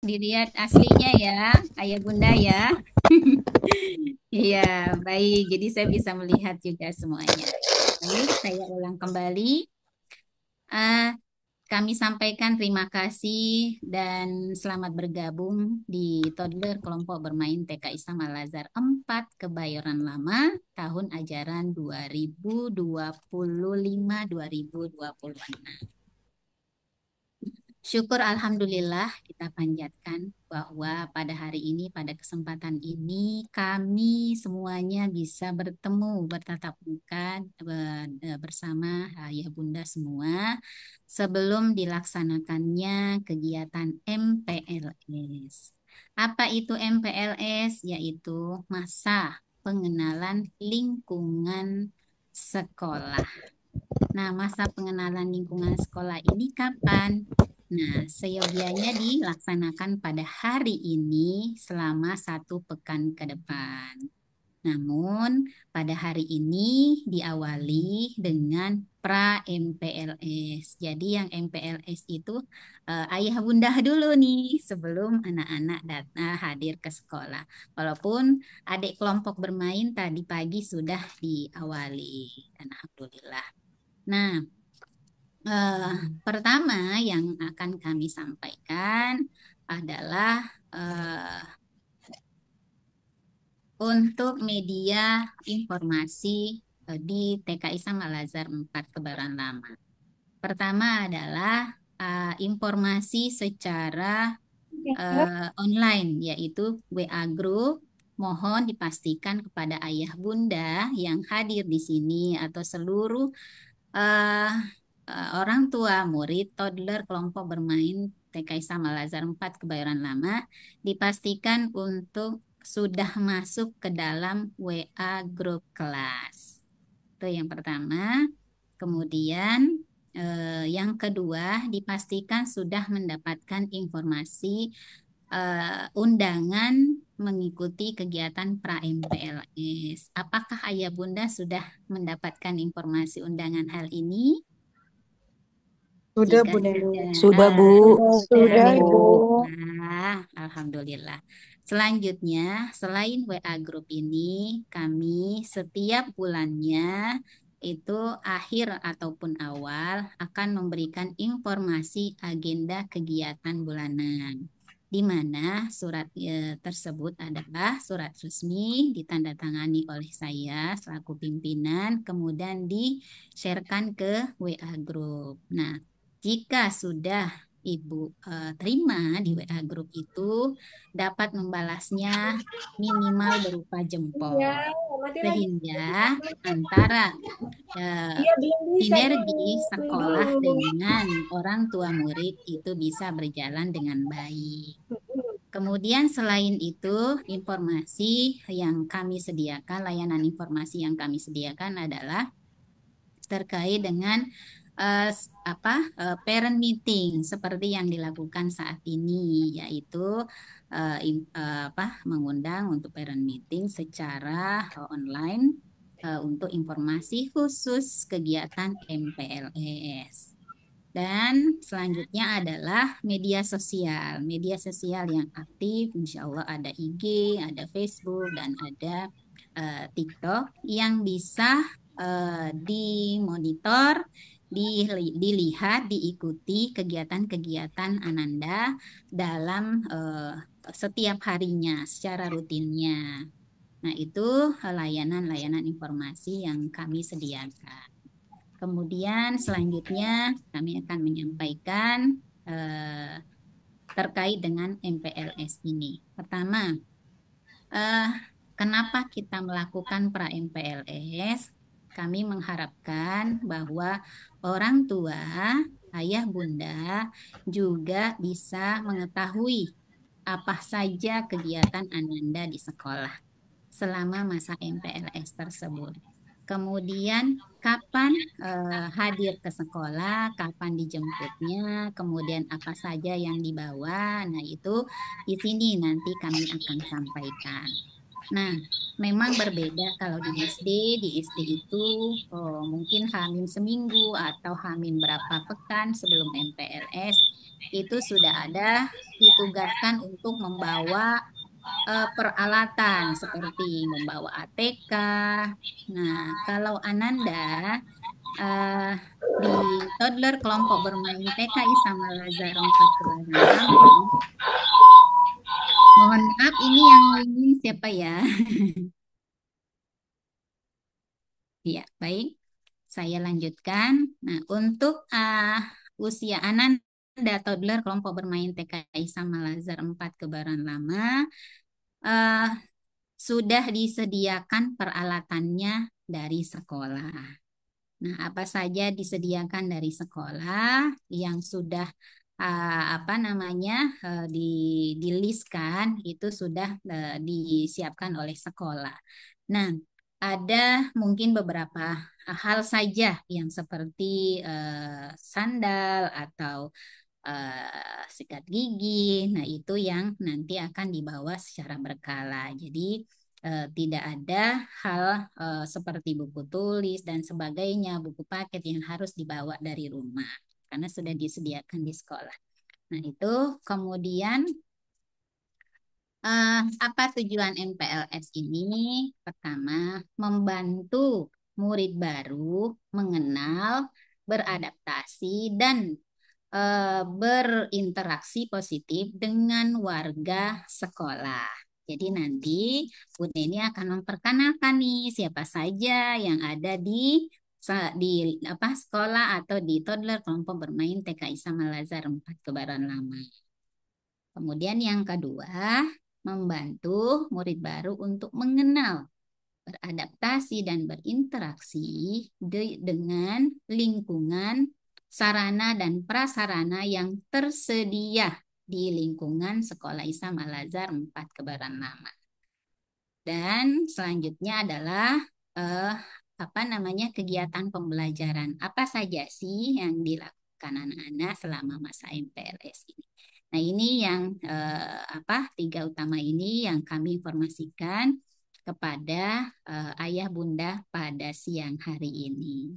dilihat aslinya ya, ayah bunda ya. Iya, baik. Jadi saya bisa melihat juga semuanya. Baik, saya ulang kembali. Ah, Kami sampaikan terima kasih dan selamat bergabung di Toddler Kelompok Bermain TK Islam Al-Azhar 4 Kebayoran Lama tahun ajaran 2025-2026. Syukur Alhamdulillah kita panjatkan bahwa pada hari ini, pada kesempatan ini, kami semuanya bisa bertemu, bertatap muka bersama ayah bunda semua sebelum dilaksanakannya kegiatan MPLS. Apa itu MPLS? Yaitu masa pengenalan lingkungan sekolah. Nah, masa pengenalan lingkungan sekolah ini kapan? Nah, seyogianya dilaksanakan pada hari ini selama 1 pekan ke depan. Namun, pada hari ini diawali dengan pra MPLS. Jadi yang MPLS itu ayah bunda dulu nih sebelum anak-anak datang hadir ke sekolah. Walaupun adik kelompok bermain tadi pagi sudah diawali. Dan Alhamdulillah. Nah, Eh, pertama yang akan kami sampaikan adalah eh, untuk media informasi di TK Islam Al-Azhar 4 Kebayoran Lama. Pertama adalah informasi secara online, yaitu WA Group. Mohon dipastikan kepada ayah bunda yang hadir di sini atau seluruh eh, orang tua murid toddler kelompok bermain TK Islam Al-Azhar 4 Kebayoran Lama dipastikan untuk sudah masuk ke dalam WA grup kelas. Itu yang pertama. Kemudian yang kedua dipastikan sudah mendapatkan informasi undangan mengikuti kegiatan pra MPLS. Apakah ayah bunda sudah mendapatkan informasi undangan hal ini? Sudah, Jika Bu Neni. sudah, Sudah, Bu. Sudah, Sudah, Bu. Ibu. Alhamdulillah. Selanjutnya, selain WA Group ini, kami setiap bulannya itu akhir ataupun awal akan memberikan informasi agenda kegiatan bulanan, di mana surat tersebut adalah surat resmi ditandatangani oleh saya selaku pimpinan, kemudian di-sharekan ke WA Group. Nah, jika sudah Ibu terima di WA Group itu dapat membalasnya minimal berupa Iya, jempol. mati lagi. Sehingga antara eh, Iya, belum bisa dulu. sinergi Tunggu sekolah dulu. dengan orang tua murid itu bisa berjalan dengan baik. Kemudian selain itu, informasi yang kami sediakan, layanan informasi yang kami sediakan adalah terkait dengan parent meeting seperti yang dilakukan saat ini, yaitu mengundang untuk parent meeting secara online untuk informasi khusus kegiatan MPLS. Dan selanjutnya adalah media sosial. Media sosial yang aktif, insya Allah ada IG, ada Facebook, dan ada TikTok yang bisa dimonitor, dilihat, diikuti kegiatan-kegiatan Ananda dalam setiap harinya, secara rutinnya. Nah, itu layanan-layanan informasi yang kami sediakan. Kemudian selanjutnya kami akan menyampaikan eh, terkait dengan MPLS ini. Pertama, eh, kenapa kita melakukan pra MPLS? Kami mengharapkan bahwa orang tua, ayah bunda juga bisa mengetahui apa saja kegiatan Ananda di sekolah selama masa MPLS tersebut. Kemudian kapan hadir ke sekolah, kapan dijemputnya, kemudian apa saja yang dibawa. Nah, itu di sini nanti kami akan sampaikan. Nah, memang berbeda kalau di SD. Di SD itu mungkin Hamin seminggu atau Hamin berapa pekan sebelum MPLS itu sudah ada ditugaskan untuk membawa peralatan seperti membawa ATK. Nah, kalau Ananda eh, di toddler kelompok bermain TKI sama Lazar 4 Kebayoran Lama, mohon maaf ini yang ngomongin siapa ya? Ya, baik. Saya lanjutkan. Nah, untuk usia Ananda toddler kelompok bermain TKI sama Lazar 4 Kebayoran Lama, eh, sudah disediakan peralatannya dari sekolah. Nah, apa saja disediakan dari sekolah yang sudah apa namanya dilistkan itu sudah disiapkan oleh sekolah. Nah, ada mungkin beberapa hal saja yang seperti sandal atau sikat gigi. Nah, itu yang nanti akan dibawa secara berkala. Jadi, tidak ada hal seperti buku tulis dan sebagainya, buku paket yang harus dibawa dari rumah karena sudah disediakan di sekolah. Nah, itu kemudian apa tujuan MPLS ini? Pertama, membantu murid baru mengenal, beradaptasi, dan berinteraksi positif dengan warga sekolah. Jadi nanti Bu Neni akan memperkenalkan nih siapa saja yang ada di apa sekolah atau di toddler kelompok bermain TKI sama Lazar 4 Kebayoran Lama. Kemudian yang kedua, membantu murid baru untuk mengenal, beradaptasi dan berinteraksi dengan lingkungan, sarana dan prasarana yang tersedia di lingkungan Sekolah Islam Al-Azhar 4 Kebayoran Lama. Dan selanjutnya adalah eh, apa namanya kegiatan pembelajaran. Apa saja sih yang dilakukan anak-anak selama masa MPLS ini? Nah, ini yang apa tiga utama ini yang kami informasikan kepada ayah bunda pada siang hari ini.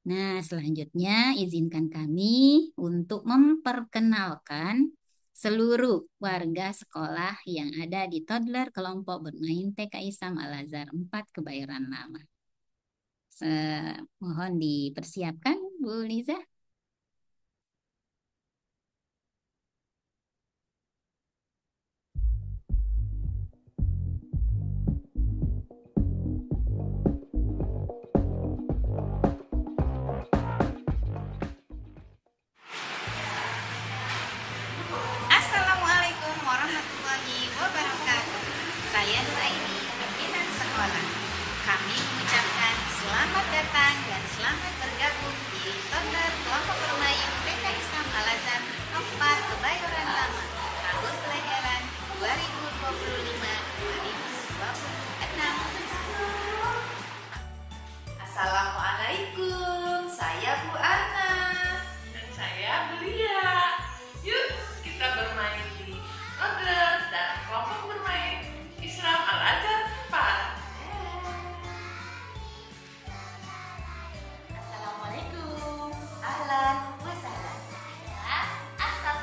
Nah, selanjutnya izinkan kami untuk memperkenalkan seluruh warga sekolah yang ada di toddler kelompok bermain TKI Sam Al-Azhar 4 Kebayoran Lama. Mohon dipersiapkan, Bu Liza. Assalamualaikum warahmatullahi wabarakatuh. Saya Nuraini, pimpinan sekolah. Kami mengucapkan selamat datang dan selamat bergabung di toddler kelompok bermain TKI Sam Al-Azhar 4 Kebayoran Lama tahun pelajaran 2025-2026. Assalamualaikum, saya Bu Ana. Dan saya Belia. Yuk kita bermain di toddler dan kelompok bermain Islam Al-Azhar 4. Assalamualaikum, ahlan wa sahlan. Kelas A1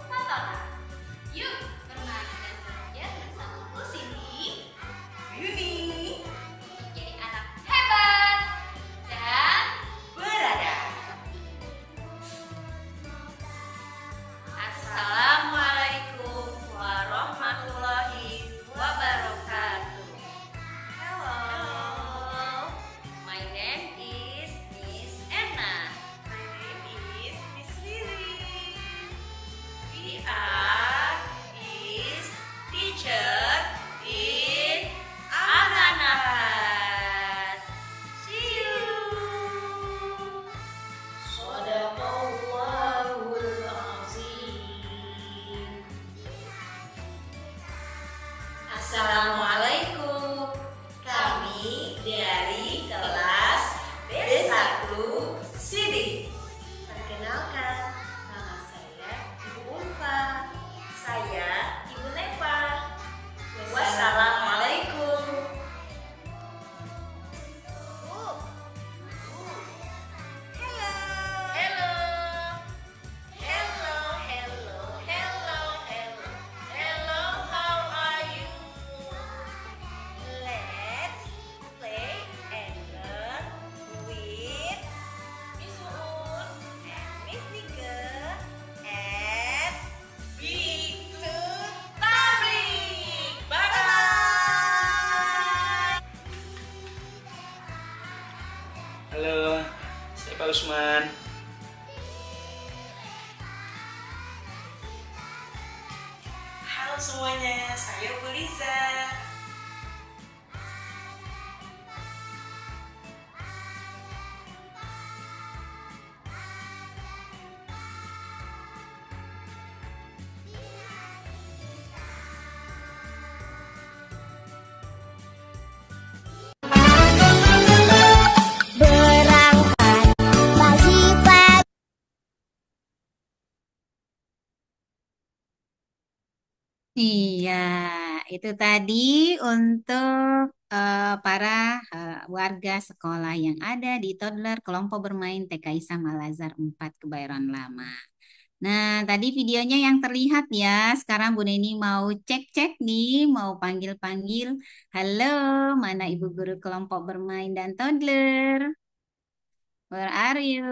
Matola. Yuk bermain dan belajar bersama Bu Cindy. Yuni, Jadi anak hebat dan beradab. Assalamualaikum warahmatullahi wabarakatuh. Hello, My name is Miss Anna. my name is Miss Lily. We are is teacher in Ananas. See you. Sadaqallahul azim. Assalamualaikum. Kami dari kelas B1 Sidi. Perkenalkan, nama saya Ibu Ulfa. Saya Ibu Neva. Wassalamualaikum Pak Usman. Halo semuanya, saya Bu Liza. Berangkat pagi-pagi. Iya, itu tadi untuk para warga sekolah yang ada di toddler kelompok bermain TK Isam Al Azhar 4 Kebayoran Lama. Nah, tadi videonya yang terlihat ya. Sekarang Bu Neni mau cek-cek nih, mau panggil-panggil. Halo, mana Ibu Guru kelompok bermain dan toddler? Where are you?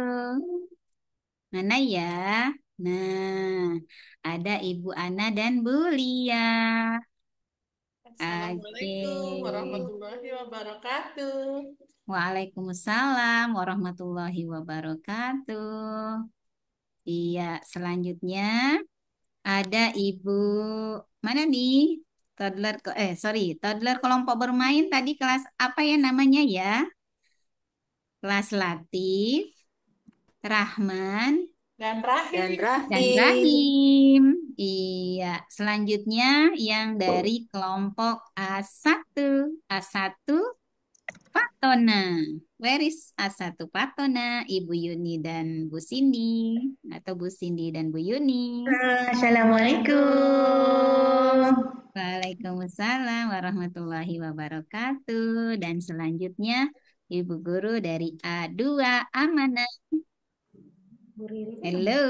Mana ya? Nah, ada Ibu Ana dan Bu Lia. Oke. Assalamualaikum warahmatullahi wabarakatuh. Waalaikumsalam warahmatullahi wabarakatuh. Iya, selanjutnya ada Ibu mana nih? Toddler kelompok bermain tadi kelas apa ya namanya ya? Kelas Latif, Rahman, Dan Rahim. dan Rahim. Iya, selanjutnya yang dari kelompok A1. A1 Patona. Where is A1 Patona? Ibu Yuni dan Bu Cindy. Atau Bu Cindy dan Bu Yuni. Assalamualaikum. Waalaikumsalam warahmatullahi wabarakatuh. Dan selanjutnya Ibu Guru dari A2 Amanah. Hello.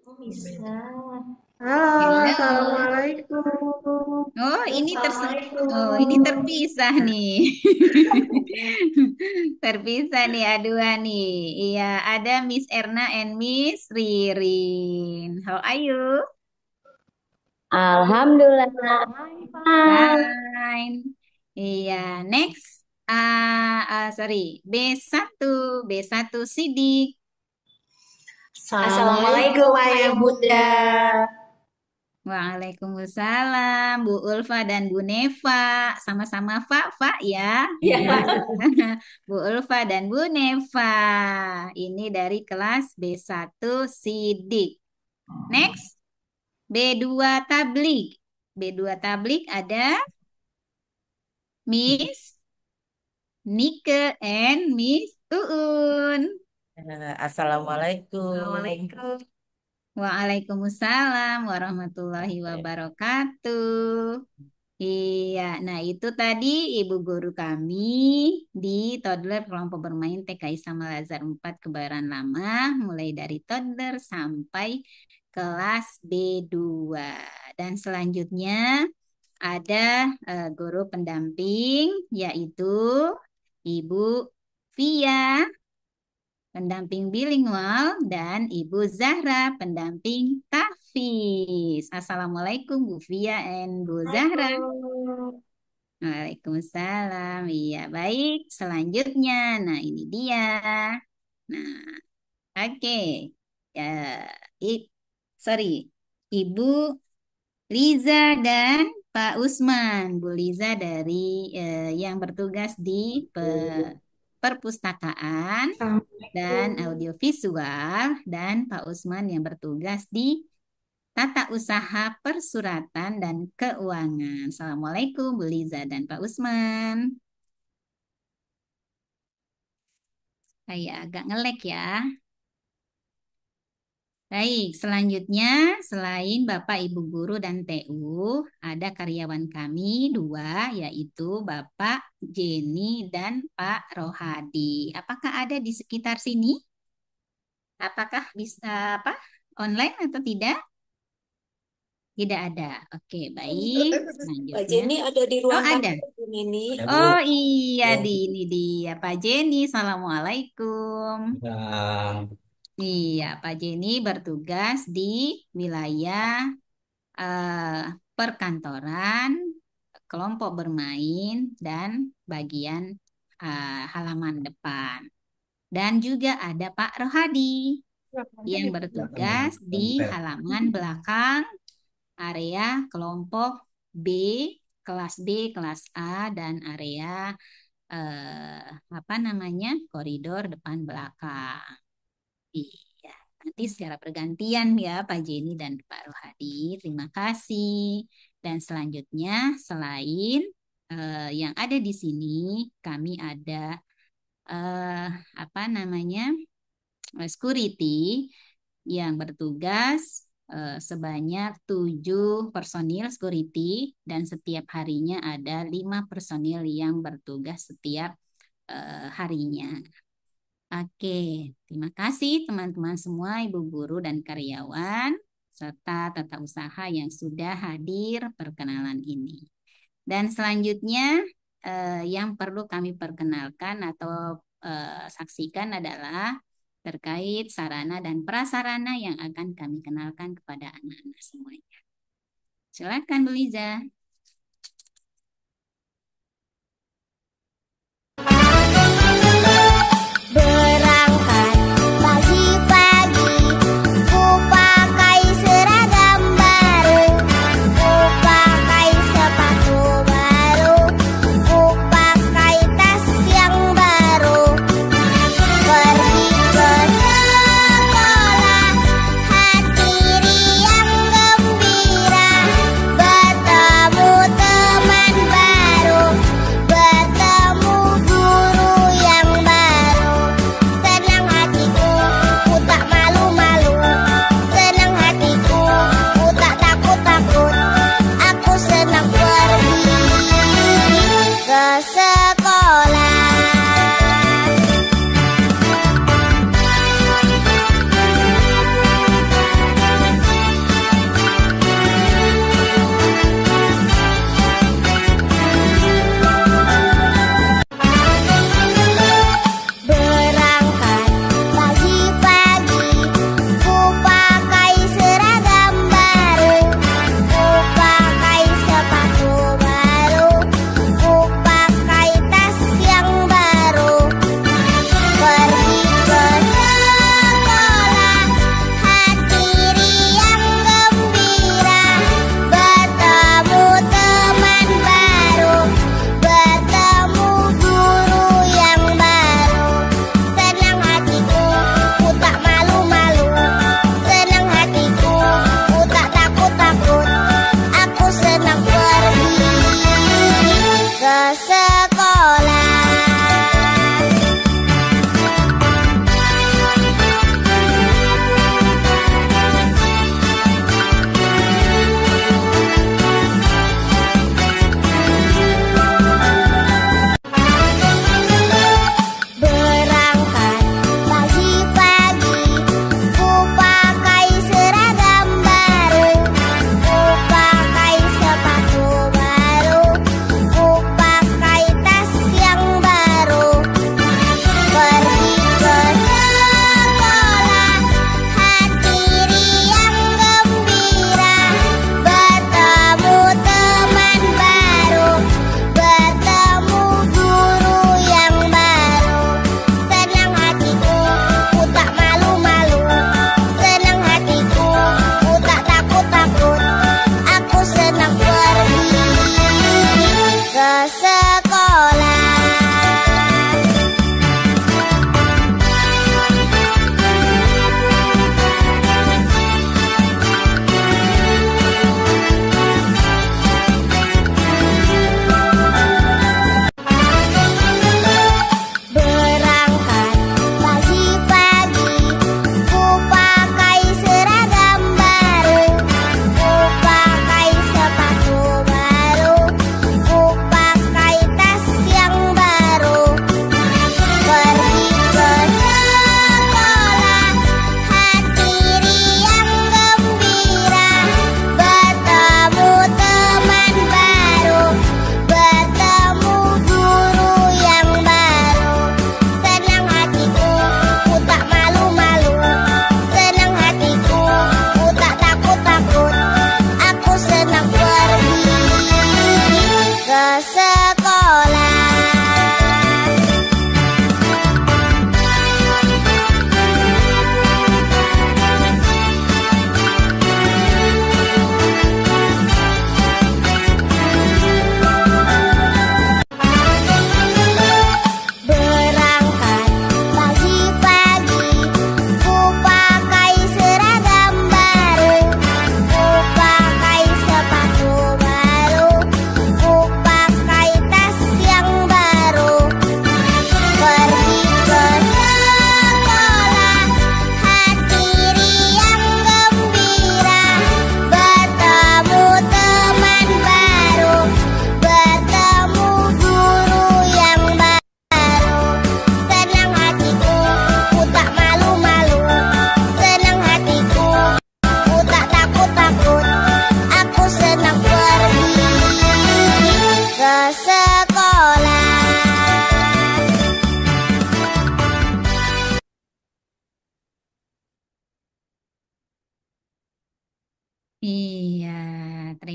Halo, Hello. assalamualaikum. Oh, Assalamualaikum. ini terpisah nih. Terpisah nih A2 nih. Iya, ada Miss Erna and Miss Ririn. How are you? Alhamdulillah. Fine. Iya, next. Sorry. B1. B1 Sidik. Assalamualaikum Ayah Bunda. Waalaikumsalam, Bu Ulfa dan Bu Neva. Sama-sama Fa ya. Ya. Bu Ulfa dan Bu Neva. Ini dari kelas B1 Sidik. Next, B2 Tablik. B2 Tablik ada Miss Nike and Miss Uun. Assalamualaikum. Waalaikumsalam warahmatullahi wabarakatuh. Iya, nah itu tadi Ibu Guru kami di toddler kelompok bermain TK Isam Al Azhar 4 Kebayoran Lama, mulai dari toddler sampai kelas B2. Dan selanjutnya ada guru pendamping yaitu Ibu Via, pendamping bilingual, dan Ibu Zahra, pendamping tahfiz. Assalamualaikum Bu Via and Bu Zahra. Waalaikumsalam. Iya, baik. Selanjutnya, nah ini dia. Nah, oke. Ya, sorry. Ibu Liza dan Pak Usman. Bu Liza dari yang bertugas di perpustakaan dan audiovisual, dan Pak Usman yang bertugas di tata usaha persuratan dan keuangan. Assalamualaikum Bu Liza dan Pak Usman. Saya agak ngelek ya. Baik, selanjutnya selain Bapak Ibu Guru dan TU, ada karyawan kami dua, yaitu Bapak Jenny dan Pak Rohadi. Apakah ada di sekitar sini? Apakah bisa online atau tidak? Tidak ada. Oke, baik. Pak Selanjutnya. Jenny ada di ruang Oh, ada. tamu, Bu Nini. Oh iya, ini dia Pak Jenny. Assalamualaikum. Iya, Pak Jenny bertugas di wilayah perkantoran, kelompok bermain, dan bagian halaman depan. Dan juga ada Pak Rohadi yang bertugas di halaman belakang area kelompok B, kelas B, kelas A, dan area koridor depan belakang. Iya, nanti secara pergantian ya Pak Jenny dan Pak Rohadi. Terima kasih. Dan selanjutnya selain yang ada di sini, kami ada security yang bertugas sebanyak 7 personil security dan setiap harinya ada 5 personil yang bertugas setiap harinya. Oke, terima kasih teman-teman semua, ibu guru dan karyawan serta tata usaha yang sudah hadir perkenalan ini. Dan selanjutnya yang perlu kami perkenalkan atau saksikan adalah terkait sarana dan prasarana yang akan kami kenalkan kepada anak-anak semuanya. Silakan Bu Liza. Berangkat pagi-pagi, ku pakai seragam baru, ku pakai sepatu baru, ku pakai tas yang baru. Pergi ke sekolah, hati riang gembira, bertemu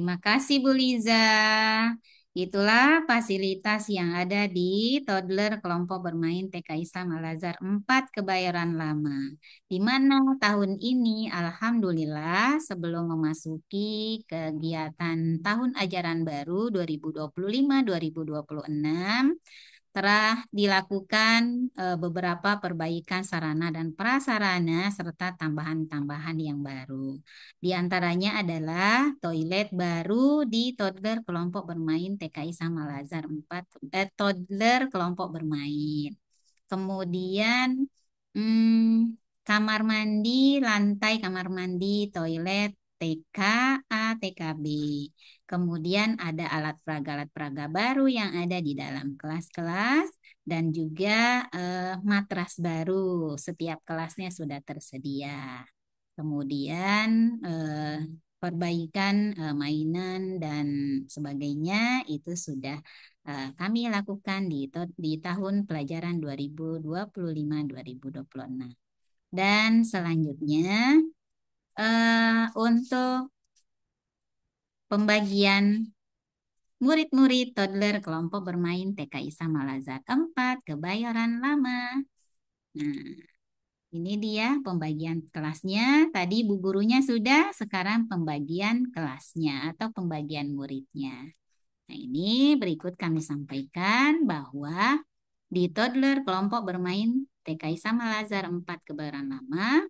Terima kasih Bu Liza. Itulah fasilitas yang ada di toddler kelompok bermain TK Islam Al-Azhar 4 Kebayoran Lama. Di mana tahun ini alhamdulillah sebelum memasuki kegiatan tahun ajaran baru 2025-2026 telah dilakukan beberapa perbaikan sarana dan prasarana serta tambahan-tambahan yang baru. Di antaranya adalah toilet baru di toddler kelompok bermain TKI Sama Lazar 4, toddler kelompok bermain. Kemudian kamar mandi, lantai kamar mandi, toilet TK A, TK B. Kemudian ada alat peraga baru yang ada di dalam kelas-kelas dan juga matras baru. Setiap kelasnya sudah tersedia. Kemudian perbaikan mainan dan sebagainya itu sudah kami lakukan di tahun pelajaran 2025-2026. Dan selanjutnya untuk pembagian murid-murid toddler kelompok bermain TK Isam Al-Azhar 4 Kebayoran Lama. Nah, ini dia pembagian kelasnya. Tadi bu gurunya sudah, sekarang pembagian kelasnya atau pembagian muridnya. Nah, ini berikut kami sampaikan bahwa di toddler kelompok bermain TK Isam Al-Azhar 4 Kebayoran Lama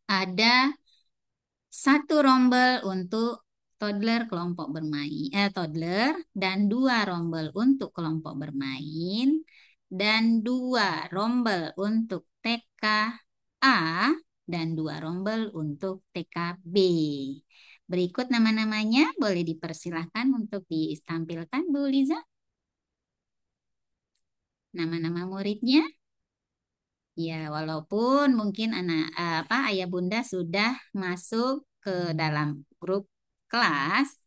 ada satu rombel untuk toddler kelompok bermain, toddler dan 2 rombel untuk kelompok bermain dan 2 rombel untuk TK A dan 2 rombel untuk TK B. Berikut nama-namanya, boleh dipersilahkan untuk ditampilkan Bu Liza. Nama-nama muridnya. Ya, walaupun mungkin ayah bunda sudah masuk ke dalam grup kelas,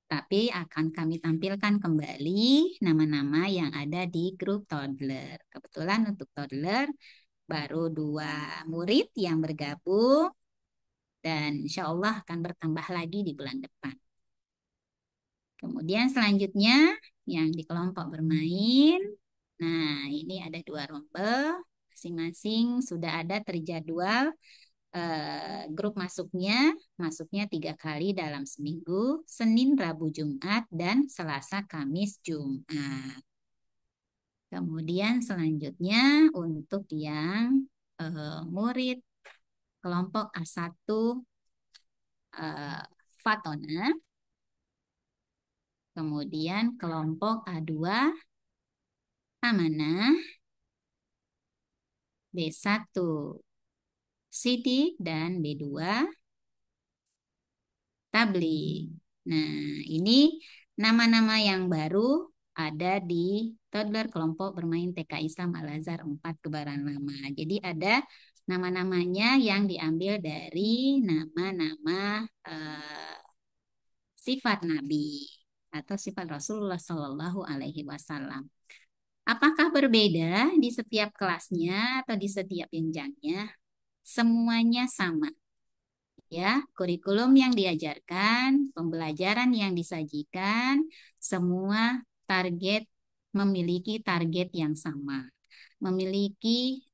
tapi akan kami tampilkan kembali nama-nama yang ada di grup toddler. Kebetulan untuk toddler baru 2 murid yang bergabung dan insya Allah akan bertambah lagi di bulan depan. Kemudian selanjutnya yang di kelompok bermain. Nah, ini ada 2 rombel, masing-masing sudah ada terjadwal grup masuknya 3 kali dalam seminggu, Senin, Rabu, Jumat, dan Selasa, Kamis, Jumat. Kemudian selanjutnya untuk yang murid kelompok A1 Fatona, kemudian kelompok A2 Amanah, B1 Sidik, dan B2 Tabligh. Nah, ini nama-nama yang baru ada di toddler kelompok bermain TK Islam Al-Azhar 4 Kebayoran Lama. Jadi ada nama-namanya yang diambil dari nama-nama sifat Nabi atau sifat Rasulullah Shallallahu Alaihi Wasallam. Apakah berbeda di setiap kelasnya atau di setiap jenjangnya? Semuanya sama. Ya, kurikulum yang diajarkan, pembelajaran yang disajikan, semua memiliki target yang sama, memiliki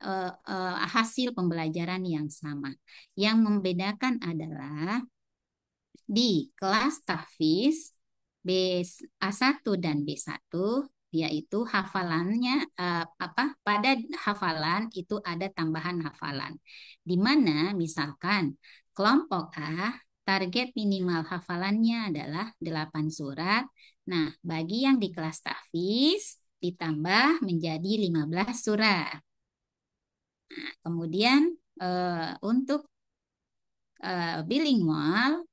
hasil pembelajaran yang sama. Yang membedakan adalah di kelas tahfiz A1 dan B1 yaitu hafalannya pada hafalan itu ada tambahan hafalan. Di mana misalkan kelompok A target minimal hafalannya adalah 8 surat. Nah, bagi yang di kelas tahfiz ditambah menjadi 15 surat. Nah, kemudian untuk bilingual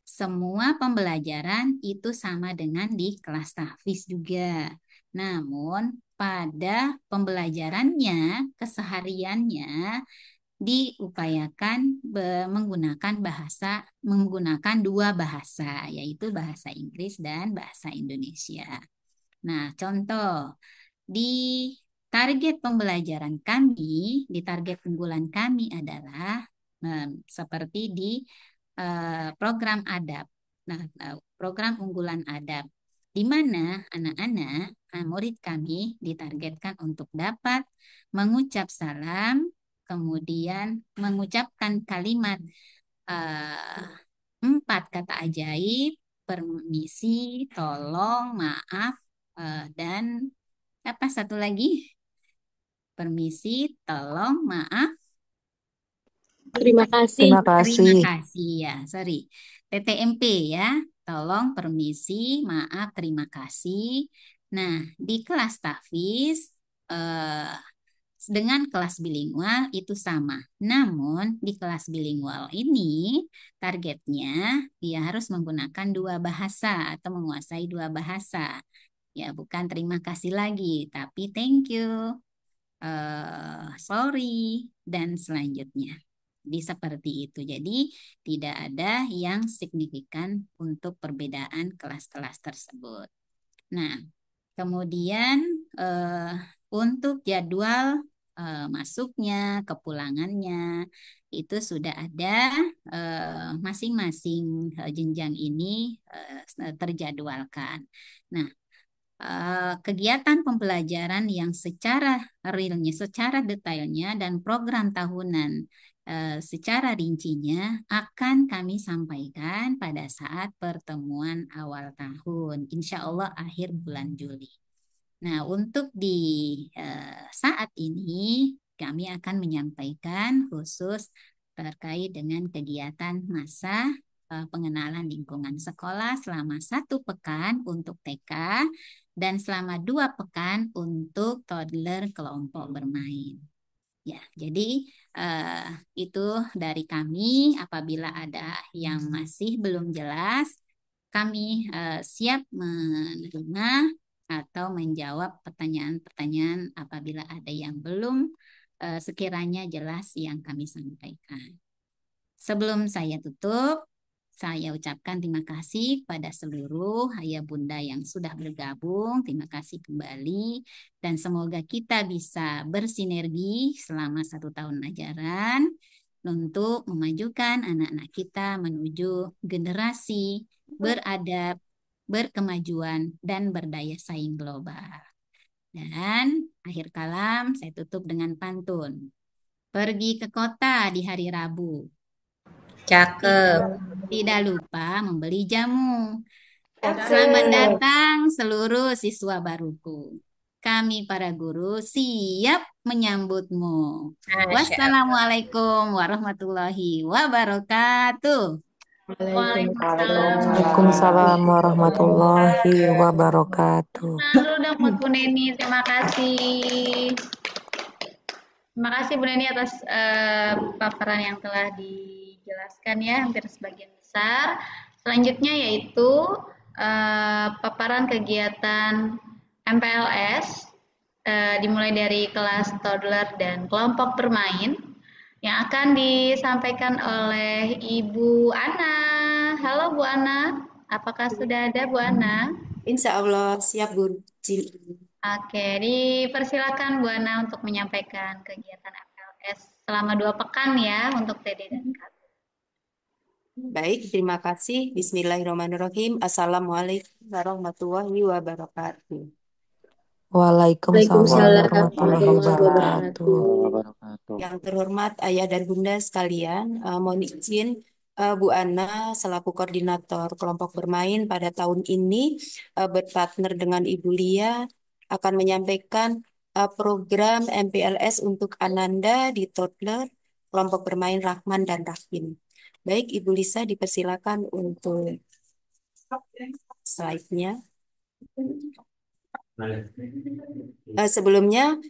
semua pembelajaran itu sama dengan di kelas tahfiz juga. Namun pada pembelajarannya, kesehariannya diupayakan menggunakan 2 bahasa, yaitu bahasa Inggris dan bahasa Indonesia. Nah, contoh di target pembelajaran kami, di target unggulan kami adalah seperti di program adab. program unggulan adab, di mana anak-anak, murid kami ditargetkan untuk dapat mengucap salam, kemudian mengucapkan kalimat eh, 4 kata ajaib, permisi, tolong, maaf, dan apa satu lagi? Permisi, tolong, maaf, Terima kasih. Terima terima kasih. kasih ya, sorry. TTMP ya, tolong, permisi, maaf, terima kasih. Nah, di kelas tahfiz eh, dengan kelas bilingual itu sama. Namun di kelas bilingual ini targetnya dia harus menggunakan 2 bahasa atau menguasai 2 bahasa. Ya, bukan terima kasih lagi, tapi thank you, sorry, dan selanjutnya. Jadi seperti itu. Jadi tidak ada yang signifikan untuk perbedaan kelas-kelas tersebut. Nah, kemudian untuk jadwal masuknya, kepulangannya itu sudah ada masing-masing jenjang ini terjadwalkan. Nah, kegiatan pembelajaran yang secara realnya, secara detailnya dan program tahunan secara rincinya akan kami sampaikan pada saat pertemuan awal tahun, insya Allah akhir bulan Juli. Nah, untuk di saat ini kami akan menyampaikan khusus terkait dengan kegiatan masa pengenalan lingkungan sekolah selama 1 pekan untuk TK dan selama 2 pekan untuk toddler kelompok bermain. Ya, jadi itu dari kami. Apabila ada yang masih belum jelas, kami siap menerima atau menjawab pertanyaan-pertanyaan apabila ada yang belum sekiranya jelas yang kami sampaikan. Sebelum saya tutup, saya ucapkan terima kasih pada seluruh ayah bunda yang sudah bergabung. Terima kasih kembali dan semoga kita bisa bersinergi selama 1 tahun ajaran untuk memajukan anak-anak kita menuju generasi beradab, berkemajuan, dan berdaya saing global. Dan akhir kalam saya tutup dengan pantun. Pergi ke kota di hari Rabu. Cakep. Tidak lupa membeli jamu. Selamat datang seluruh siswa baruku. Kami para guru siap menyambutmu. Wassalamualaikum warahmatullahi wabarakatuh. Waalaikumsalam warahmatullahi wabarakatuh. Halo dong buat Bu Neni, terima kasih. Terima kasih Bu Neni atas paparan yang telah dijelaskan ya, hampir sebagian besar. Selanjutnya yaitu paparan kegiatan MPLS dimulai dari kelas toddler dan kelompok bermain yang akan disampaikan oleh Ibu Ana. Halo Bu Ana, apakah sudah ada Bu Ana? Insya Allah siap Bu. Oke, dipersilakan Bu Ana untuk menyampaikan kegiatan MPLS selama 2 pekan ya untuk TD dan KT. Baik, terima kasih. Bismillahirrahmanirrahim. Assalamualaikum warahmatullahi wabarakatuh. Waalaikumsalam warahmatullahi wabarakatuh. Yang terhormat Ayah dan Bunda sekalian, mohon izin Bu Ana selaku koordinator kelompok bermain pada tahun ini berpartner dengan Ibu Lia akan menyampaikan program MPLS untuk Ananda di toddler kelompok bermain Rahman dan Rahim. Baik, Ibu Lisa dipersilakan untuk slide-nya. Sebelumnya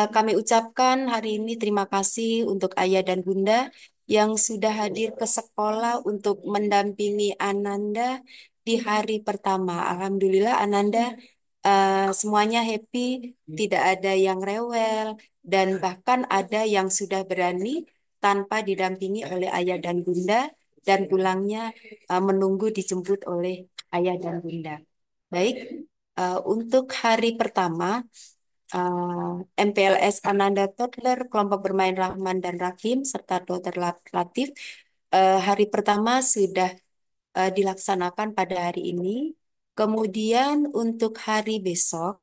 kami ucapkan hari ini terima kasih untuk Ayah dan Bunda yang sudah hadir ke sekolah untuk mendampingi Ananda di hari pertama. Alhamdulillah Ananda semuanya happy, tidak ada yang rewel, dan bahkan ada yang sudah berani tanpa didampingi oleh Ayah dan Bunda dan pulangnya menunggu dijemput oleh Ayah dan Bunda. Baik, untuk hari pertama MPLS Ananda Toddler, kelompok bermain Rahman dan Rahim, serta Dr. Latif. Hari pertama sudah dilaksanakan pada hari ini. Kemudian untuk hari besok,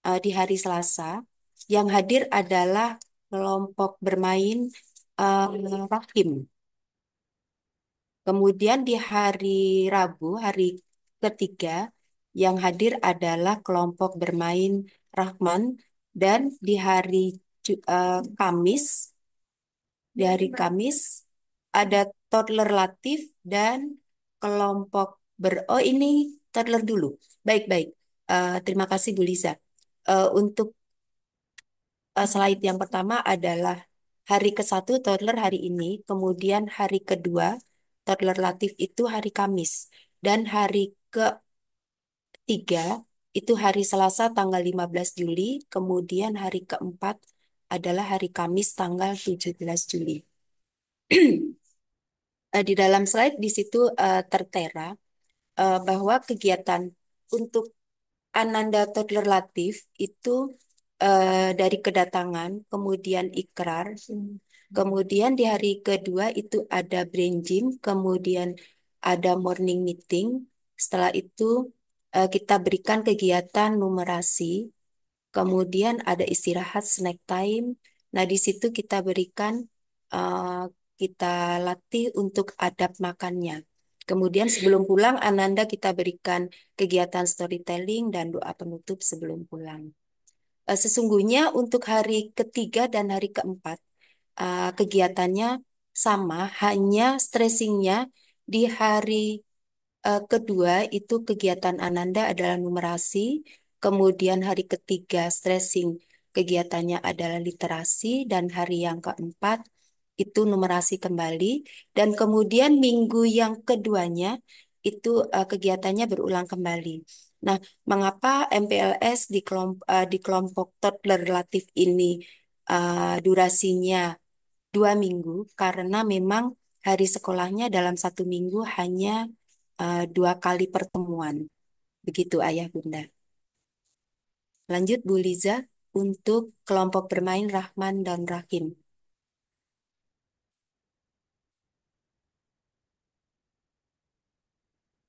di hari Selasa, yang hadir adalah kelompok bermain Rahim. Kemudian di hari Rabu, hari ketiga, yang hadir adalah kelompok bermain Rahman. Dan di hari Kamis, ada toddler Latif dan kelompok oh ini toddler dulu. Baik-baik. Terima kasih Bu Liza. Untuk slide yang pertama adalah hari ke-1 toddler hari ini, kemudian hari kedua toddler Latif itu hari Kamis, dan hari ke-3 itu hari Selasa tanggal 15 Juli, kemudian hari keempat adalah hari Kamis tanggal 17 Juli. Di dalam slide di situ tertera bahwa kegiatan untuk Ananda Toddler Latif itu dari kedatangan, kemudian ikrar, kemudian di hari kedua itu ada brain gym, kemudian ada morning meeting. Setelah itu kita berikan kegiatan numerasi, kemudian ada istirahat snack time. Nah, di situ kita berikan uh, kita latih untuk adab makannya. Kemudian sebelum pulang, Ananda kita berikan kegiatan storytelling dan doa penutup sebelum pulang. Sesungguhnya untuk hari ketiga dan hari keempat, kegiatannya sama, hanya stressingnya di hari kedua itu kegiatan Ananda adalah numerasi, kemudian hari ketiga stressing kegiatannya adalah literasi, dan hari yang keempat itu numerasi kembali, dan kemudian minggu yang keduanya itu kegiatannya berulang kembali. Nah, mengapa MPLS di kelompok toddler relatif ini durasinya 2 minggu? Karena memang hari sekolahnya dalam 1 minggu hanya 2 kali pertemuan. Begitu Ayah Bunda. Lanjut Bu Liza untuk kelompok bermain Rahman dan Rahim.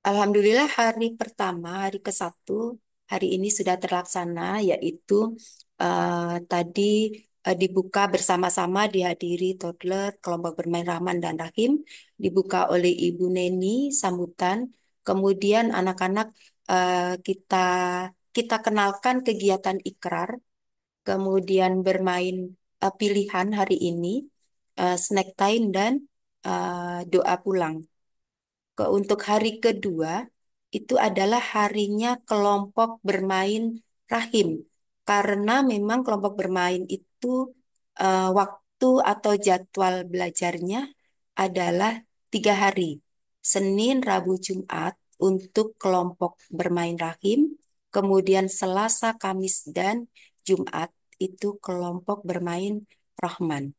Alhamdulillah hari pertama, hari ke-1, hari ini sudah terlaksana, yaitu tadi dibuka bersama-sama dihadiri toddler, kelompok bermain Rahman dan Rahim, dibuka oleh Ibu Neni sambutan, kemudian anak-anak kita kita kenalkan kegiatan ikrar, kemudian bermain pilihan hari ini, snack time dan doa pulang. Untuk hari kedua, itu adalah harinya kelompok bermain Rahim. Karena memang kelompok bermain itu waktu atau jadwal belajarnya adalah 3 hari. Senin, Rabu, Jumat untuk kelompok bermain Rahim. Kemudian Selasa, Kamis, dan Jumat itu kelompok bermain Rahman.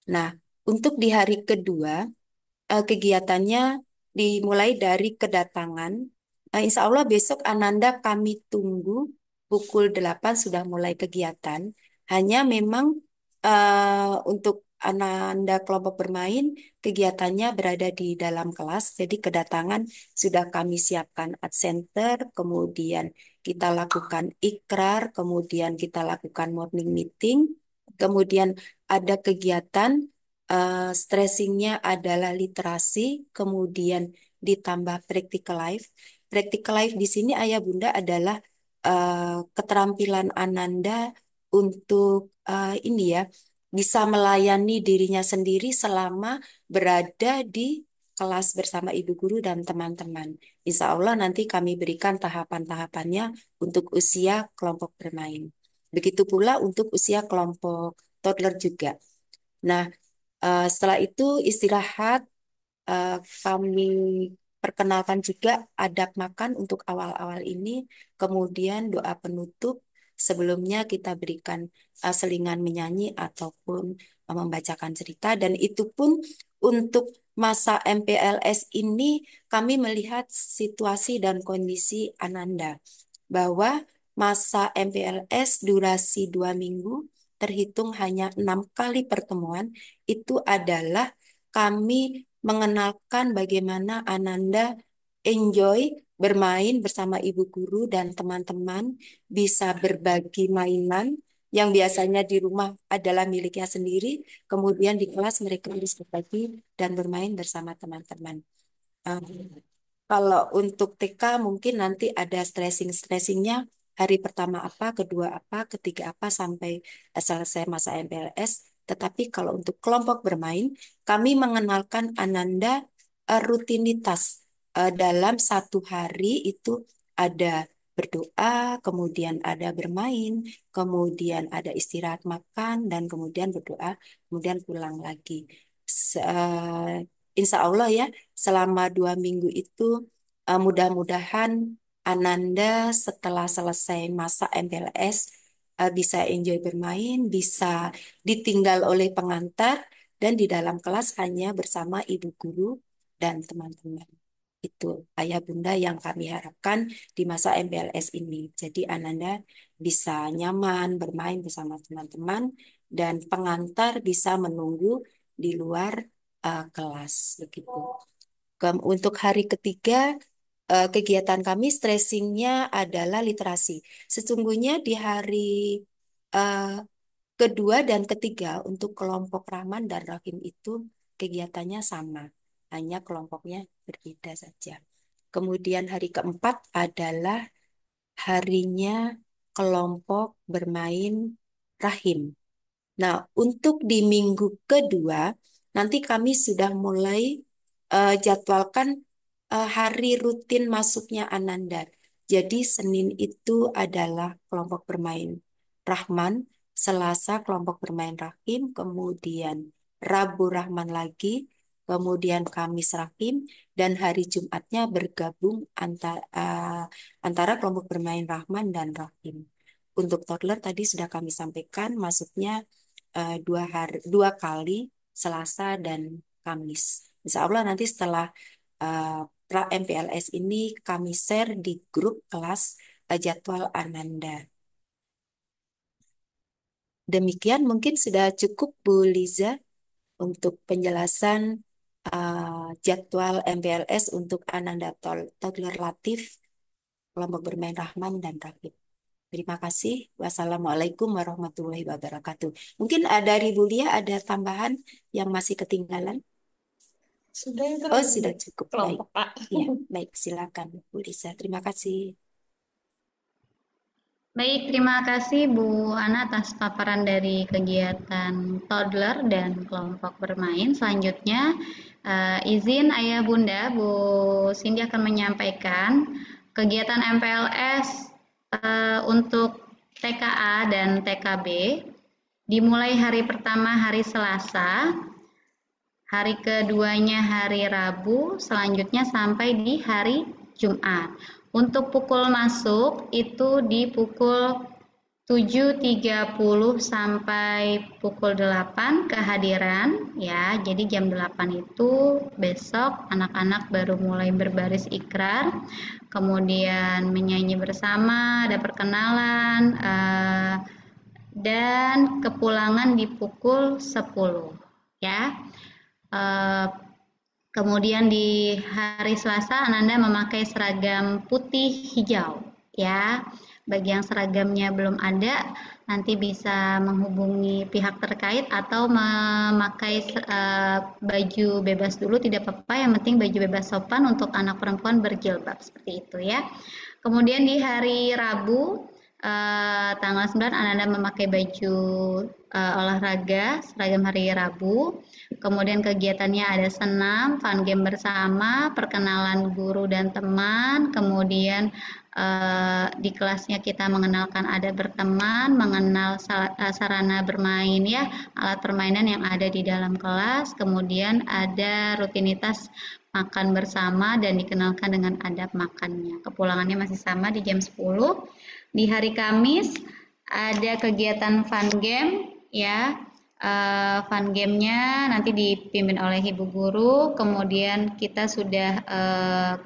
Nah, untuk di hari kedua, kegiatannya dimulai dari kedatangan. Insya Allah besok Ananda kami tunggu pukul 8 sudah mulai kegiatan. Hanya memang untuk Ananda kelompok bermain, kegiatannya berada di dalam kelas. Jadi kedatangan sudah kami siapkan art center, kemudian kita lakukan ikrar, kemudian kita lakukan morning meeting, kemudian ada kegiatan stressingnya adalah literasi, kemudian ditambah practical life. Practical life di sini Ayah Bunda adalah keterampilan Ananda untuk ini ya, bisa melayani dirinya sendiri selama berada di kelas bersama ibu guru dan teman-teman. Insya Allah nanti kami berikan tahapan-tahapannya untuk usia kelompok bermain. Begitu pula untuk usia kelompok toddler juga. Nah, setelah itu istirahat, kami perkenalkan juga adab makan untuk awal-awal ini, kemudian doa penutup, sebelumnya kita berikan selingan menyanyi ataupun membacakan cerita, dan itu pun untuk masa MPLS ini kami melihat situasi dan kondisi Ananda, bahwa masa MPLS durasi 2 minggu terhitung hanya 6 kali pertemuan, itu adalah kami mengenalkan bagaimana Ananda enjoy bermain bersama ibu guru dan teman-teman, bisa berbagi mainan yang biasanya di rumah adalah miliknya sendiri, kemudian di kelas mereka harus berbagi dan bermain bersama teman-teman. Kalau untuk TK mungkin nanti ada stressing-stressingnya, hari pertama apa, kedua apa, ketiga apa sampai selesai masa MPLS. Tetapi kalau untuk kelompok bermain, kami mengenalkan Ananda rutinitas dalam satu hari itu ada berdoa, kemudian ada bermain, kemudian ada istirahat makan, dan kemudian berdoa, kemudian pulang lagi. Insya Allah ya, selama 2 minggu itu mudah-mudahan Ananda setelah selesai masa MPLS bisa enjoy bermain, bisa ditinggal oleh pengantar, dan di dalam kelas hanya bersama ibu guru dan teman-teman. Itu ayah bunda yang kami harapkan di masa MPLS ini. Jadi Ananda bisa nyaman bermain bersama teman-teman dan pengantar bisa menunggu di luar kelas begitu. Untuk hari ketiga kegiatan kami stressingnya adalah literasi. Sesungguhnya di hari eh, kedua dan ketiga untuk kelompok Rahman dan Rahim itu kegiatannya sama, hanya kelompoknya berbeda saja. Kemudian hari keempat adalah harinya kelompok bermain Rahim. Nah, untuk di minggu kedua, nanti kami sudah mulai jadwalkan hari rutin masuknya Ananda. Jadi Senin itu adalah kelompok bermain Rahman, Selasa kelompok bermain Rahim, kemudian Rabu Rahman lagi, kemudian Kamis Rahim, dan hari Jumatnya bergabung antara kelompok bermain Rahman dan Rahim. Untuk toddler tadi sudah kami sampaikan masuknya 2 kali Selasa dan Kamis. Insya Allah nanti setelah pra MPLS ini kami share di grup kelas jadwal Ananda. Demikian mungkin sudah cukup Bu Liza untuk penjelasan jadwal MPLS untuk Ananda Toddler Latif, kelompok bermain Rahman dan Rahim. Terima kasih. Wassalamualaikum warahmatullahi wabarakatuh. Mungkin dari Bu Lia ada tambahan yang masih ketinggalan? Sudah itu Oh, sudah cukup. Baik. kelompok Pak. Ya, baik. Silakan Bu Lisa. Terima kasih. Baik, terima kasih Bu Ana atas paparan dari kegiatan toddler dan kelompok bermain. Selanjutnya, izin Ayah Bunda, Bu Cindy akan menyampaikan kegiatan MPLS untuk TKA dan TKB dimulai hari pertama hari Selasa, hari keduanya hari Rabu, selanjutnya sampai di hari Jumat. Untuk pukul masuk itu di pukul 7.30 sampai pukul 8 kehadiran ya. Jadi jam 8 itu besok anak-anak baru mulai berbaris ikrar, kemudian menyanyi bersama, ada perkenalan, dan kepulangan di pukul 10 ya. Kemudian di hari Selasa Ananda memakai seragam putih hijau ya. Bagi yang seragamnya belum ada, nanti bisa menghubungi pihak terkait atau memakai baju bebas dulu, tidak apa-apa, yang penting baju bebas sopan untuk anak perempuan berjilbab, seperti itu ya. Kemudian di hari Rabu tanggal 9 Ananda memakai baju olahraga seragam hari Rabu. Kemudian kegiatannya ada senam, fun game bersama, perkenalan guru dan teman, kemudian di kelasnya kita mengenalkan adab berteman, mengenal sarana bermain ya, alat permainan yang ada di dalam kelas, kemudian ada rutinitas makan bersama dan dikenalkan dengan adab makannya. Kepulangannya masih sama di jam 10. Di hari Kamis ada kegiatan fun game ya. Fun game-nya nanti dipimpin oleh ibu guru, kemudian kita sudah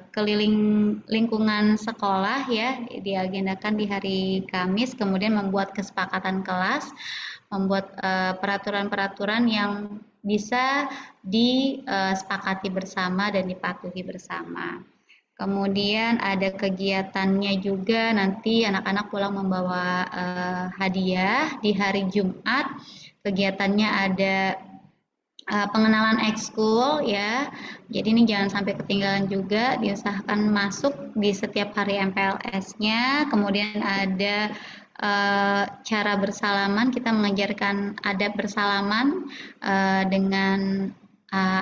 keliling lingkungan sekolah ya, diagendakan di hari Kamis, kemudian membuat kesepakatan kelas, membuat peraturan-peraturan yang bisa disepakati bersama dan dipatuhi bersama. Kemudian ada kegiatannya juga, nanti anak-anak pulang membawa hadiah di hari Jumat. Kegiatannya ada pengenalan ekskul ya. Jadi ini jangan sampai ketinggalan juga, diusahakan masuk di setiap hari MPLS-nya. Kemudian ada cara bersalaman, kita mengajarkan adab bersalaman dengan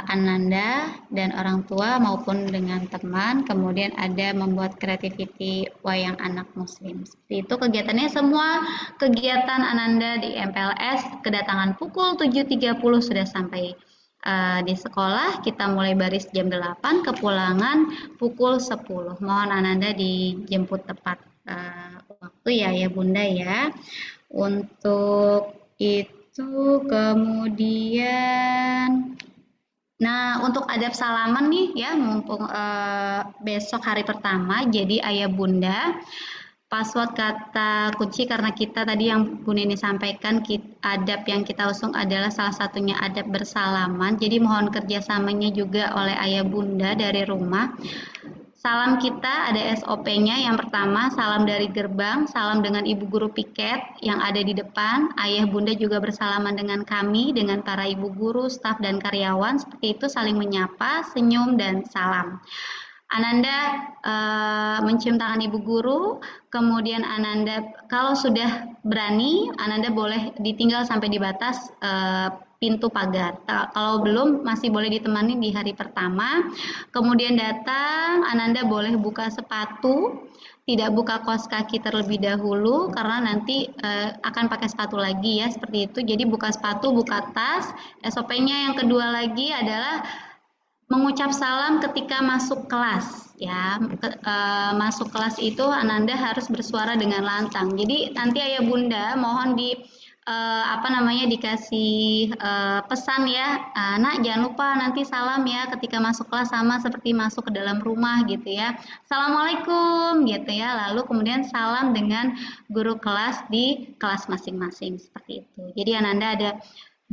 Ananda dan orang tua maupun dengan teman. Kemudian ada membuat creativity wayang anak muslim. Seperti itu kegiatannya. Semua kegiatan Ananda di MPLS kedatangan pukul 7.30 sudah sampai di sekolah. Kita mulai baris jam 8, kepulangan pukul 10. Mohon Ananda dijemput tepat waktu ya Bunda ya. Untuk itu kemudian nah, untuk adab salaman nih ya, mumpung besok hari pertama, jadi ayah bunda, password kata kunci karena kita tadi yang Bu Nini sampaikan, adab yang kita usung adalah salah satunya adab bersalaman, jadi mohon kerjasamanya juga oleh ayah bunda dari rumah. Salam kita ada SOP-nya, yang pertama salam dari gerbang, salam dengan ibu guru piket yang ada di depan, ayah bunda juga bersalaman dengan kami, dengan para ibu guru, staf dan karyawan, seperti itu saling menyapa, senyum dan salam. Ananda mencium tangan ibu guru, kemudian Ananda kalau sudah berani, Ananda boleh ditinggal sampai di batas pintu pagar. Kalau belum masih boleh ditemani di hari pertama. Kemudian datang, Ananda boleh buka sepatu, tidak buka kaos kaki terlebih dahulu karena nanti akan pakai sepatu lagi ya, seperti itu. Jadi buka sepatu, buka tas. SOP-nya yang kedua lagi adalah mengucap salam ketika masuk kelas ya. Masuk kelas itu Ananda harus bersuara dengan lantang. Jadi nanti ayah bunda mohon dikasih pesan ya, nak jangan lupa nanti salam ya ketika masuk kelas sama seperti masuk ke dalam rumah gitu ya. Assalamualaikum gitu ya. Lalu kemudian salam dengan guru kelas di kelas masing-masing seperti itu. Jadi Ananda ada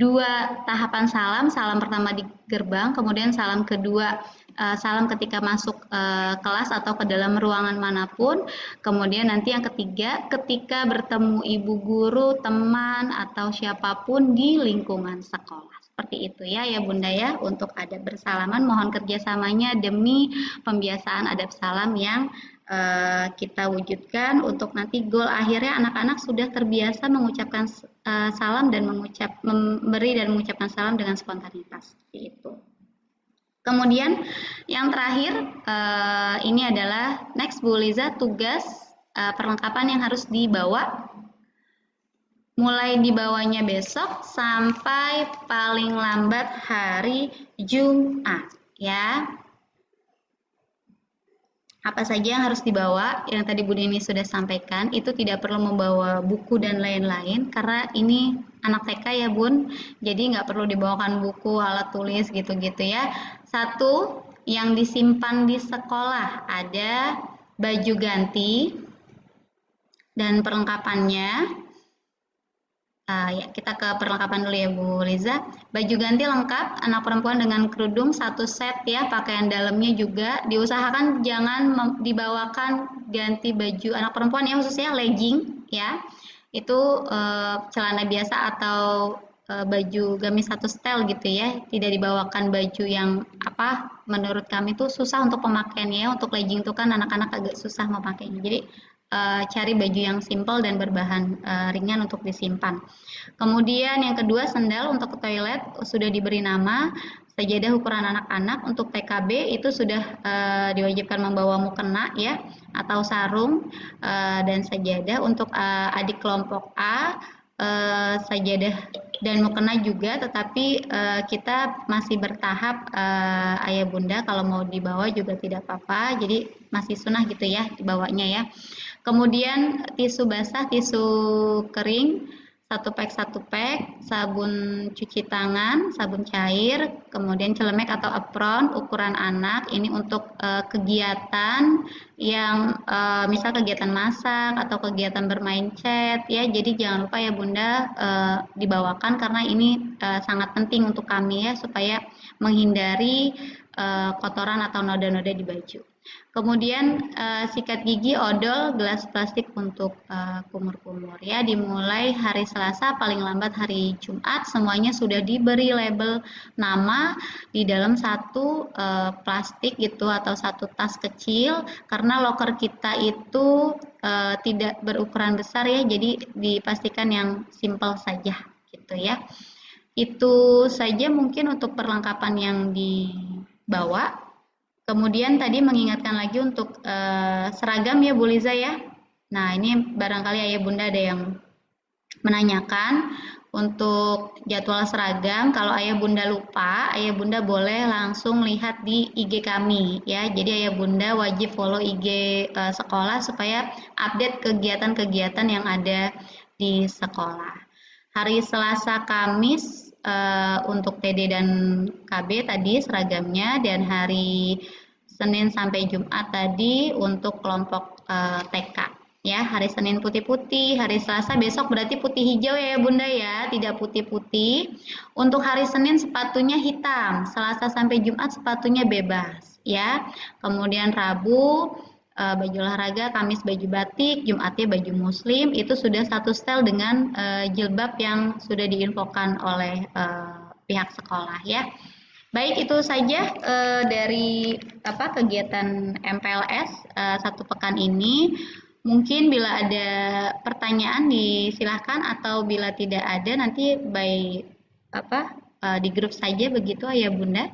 2 tahapan salam. Salam pertama di gerbang, kemudian salam kedua salam ketika masuk kelas atau ke dalam ruangan manapun. Kemudian nanti yang ketiga ketika bertemu ibu guru, teman atau siapapun di lingkungan sekolah. Seperti itu ya bunda ya, untuk adab bersalaman. Mohon kerjasamanya demi pembiasaan adab salam yang kita wujudkan untuk nanti goal akhirnya anak-anak sudah terbiasa mengucapkan salam dan memberi dan mengucapkan salam dengan spontanitas. Seperti itu. Kemudian yang terakhir ini adalah next Bu Liza, tugas perlengkapan yang harus dibawa. Mulai dibawanya besok sampai paling lambat hari Jumat ya. Apa saja yang harus dibawa? Yang tadi Bu Nini sudah sampaikan, itu tidak perlu membawa buku dan lain-lain karena ini anak TK ya Bun, jadi nggak perlu dibawakan buku, alat tulis gitu-gitu ya. 1 yang disimpan di sekolah ada baju ganti dan perlengkapannya. Ya, kita ke perlengkapan dulu ya Bu Liza. Baju ganti lengkap, anak perempuan dengan kerudung 1 set ya, pakaian dalamnya juga. Diusahakan jangan dibawakan ganti baju anak perempuan ya, khususnya legging ya. Itu celana biasa atau baju gamis 1 setel gitu ya. Tidak dibawakan baju yang menurut kami itu susah untuk pemakaiannya. Untuk legging itu kan anak-anak agak susah memakainya. Jadi cari baju yang simple dan berbahan ringan untuk disimpan. Kemudian yang kedua, sendal untuk ke toilet sudah diberi nama. Sajadah ukuran anak-anak untuk TKB itu sudah diwajibkan membawa mukena ya, atau sarung dan sajadah. Untuk adik kelompok A sajadah dan mukena juga, tetapi kita masih bertahap ayah bunda, kalau mau dibawa juga tidak apa-apa, jadi masih sunnah gitu ya dibawanya ya. Kemudian tisu basah, tisu kering satu pack, sabun cuci tangan, sabun cair, kemudian celemek atau apron ukuran anak. Ini untuk kegiatan yang misal kegiatan masak atau kegiatan bermain cat ya. Jadi jangan lupa ya Bunda dibawakan karena ini sangat penting untuk kami ya supaya menghindari kotoran atau noda-noda di baju. Kemudian sikat gigi, odol, gelas plastik untuk kumur-kumur ya. Dimulai hari Selasa paling lambat hari Jumat semuanya sudah diberi label nama di dalam satu plastik gitu atau satu tas kecil karena loker kita itu tidak berukuran besar ya. Jadi dipastikan yang simple saja gitu ya. Itu saja mungkin untuk perlengkapan yang dibawa. Kemudian tadi mengingatkan lagi untuk seragam ya Bu Liza ya. Nah ini barangkali Ayah Bunda ada yang menanyakan untuk jadwal seragam. Kalau Ayah Bunda lupa, Ayah Bunda boleh langsung lihat di IG kami ya. Jadi Ayah Bunda wajib follow IG sekolah supaya update kegiatan-kegiatan yang ada di sekolah. Hari Selasa Kamis untuk TD dan KB tadi seragamnya, dan hari Senin sampai Jumat tadi untuk kelompok TK ya. Hari Senin putih-putih, hari Selasa besok berarti putih hijau ya Bunda ya, tidak putih-putih. Untuk hari Senin sepatunya hitam, Selasa sampai Jumat sepatunya bebas ya. Kemudian Rabu baju olahraga, Kamis baju batik, Jumatnya baju muslim. Itu sudah satu style dengan jilbab yang sudah diinfokan oleh pihak sekolah ya. Baik, itu saja dari kegiatan MPLS satu pekan ini. Mungkin bila ada pertanyaan disilahkan, atau bila tidak ada nanti di grup saja begitu Ayah Bunda.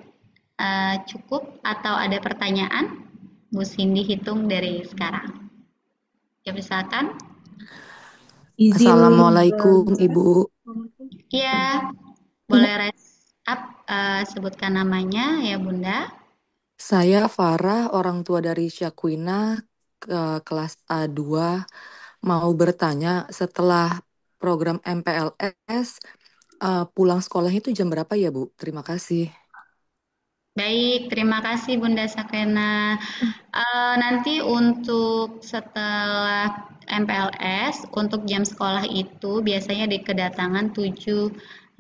Cukup atau ada pertanyaan? Bu Cindy hitung dari sekarang. Ya, misalkan. Assalamualaikum Ibu. Ya, boleh raise up, sebutkan namanya ya Bunda. Saya Farah, orang tua dari Syakwina, ke kelas A2. Mau bertanya, setelah program MPLS, pulang sekolah itu jam berapa ya Bu? Terima kasih. Baik, terima kasih Bunda Sakena. Nanti untuk setelah MPLS, untuk jam sekolah itu biasanya di kedatangan 7.15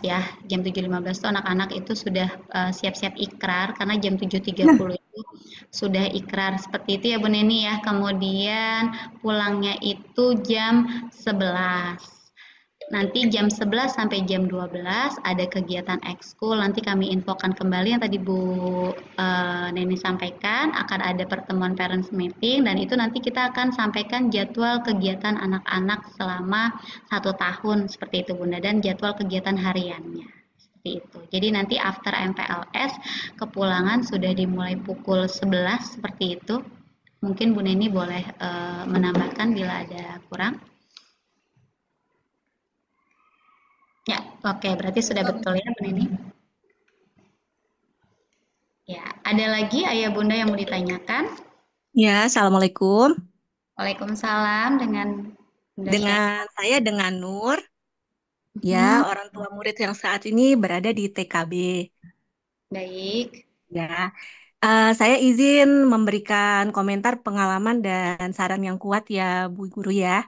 ya. Jam 7.15 itu anak-anak itu sudah siap-siap ikrar, karena jam 7.30 itu sudah ikrar. Seperti itu ya Bu Neni ya. Kemudian pulangnya itu jam 11. Nanti jam 11 sampai jam 12 ada kegiatan ekskul. Nanti kami infokan kembali yang tadi Bu Neni sampaikan, akan ada pertemuan parents meeting, dan itu nanti kita akan sampaikan jadwal kegiatan anak-anak selama 1 tahun seperti itu Bunda, dan jadwal kegiatan hariannya seperti itu. Jadi nanti after MPLS kepulangan sudah dimulai pukul 11 seperti itu. Mungkin Bu Neni boleh menambahkan bila ada kurang. Ya, oke, berarti sudah betul ya Bu Neni. Ya, ada lagi Ayah Bunda yang mau ditanyakan? Ya, Assalamualaikum. Waalaikumsalam, dengan Bunda saya dengan Nur, ya, orang tua murid yang saat ini berada di TKB. Baik. Ya, saya izin memberikan komentar pengalaman dan saran yang kuat ya Bu Guru ya,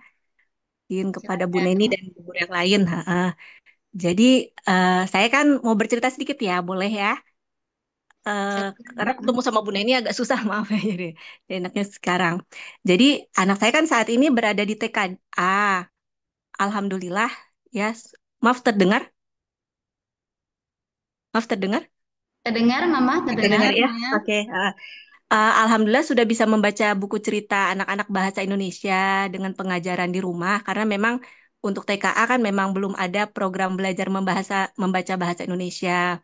izin kepada Bu Neni dan Bu Guru yang lain. Jadi saya kan mau bercerita sedikit ya, boleh ya? Karena ketemu sama Bu Neni agak susah, maaf ya, jadi enaknya sekarang. Jadi anak saya kan saat ini berada di TKA. Alhamdulillah ya, maaf terdengar? Maaf terdengar? Terdengar Mama, terdengar ya. Oke. Alhamdulillah sudah bisa membaca buku cerita anak-anak bahasa Indonesia dengan pengajaran di rumah, karena memang untuk TKA kan memang belum ada program belajar membaca bahasa Indonesia.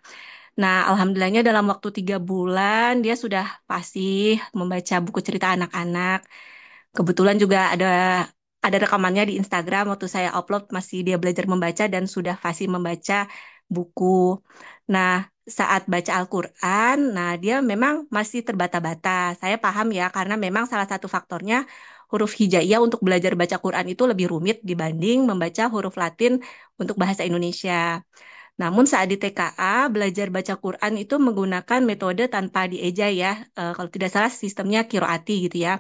Nah, alhamdulillahnya dalam waktu 3 bulan dia sudah fasih membaca buku cerita anak-anak. Kebetulan juga ada rekamannya di Instagram, waktu saya upload masih dia belajar membaca dan sudah fasih membaca buku. Nah, saat baca Al-Quran, nah dia memang masih terbata-bata. Saya paham ya, karena memang salah satu faktornya huruf hijaiyah untuk belajar baca Quran itu lebih rumit dibanding membaca huruf Latin untuk bahasa Indonesia. Namun saat di TKA, belajar baca Quran itu menggunakan metode tanpa dieja ya. Kalau tidak salah sistemnya kiroati gitu ya.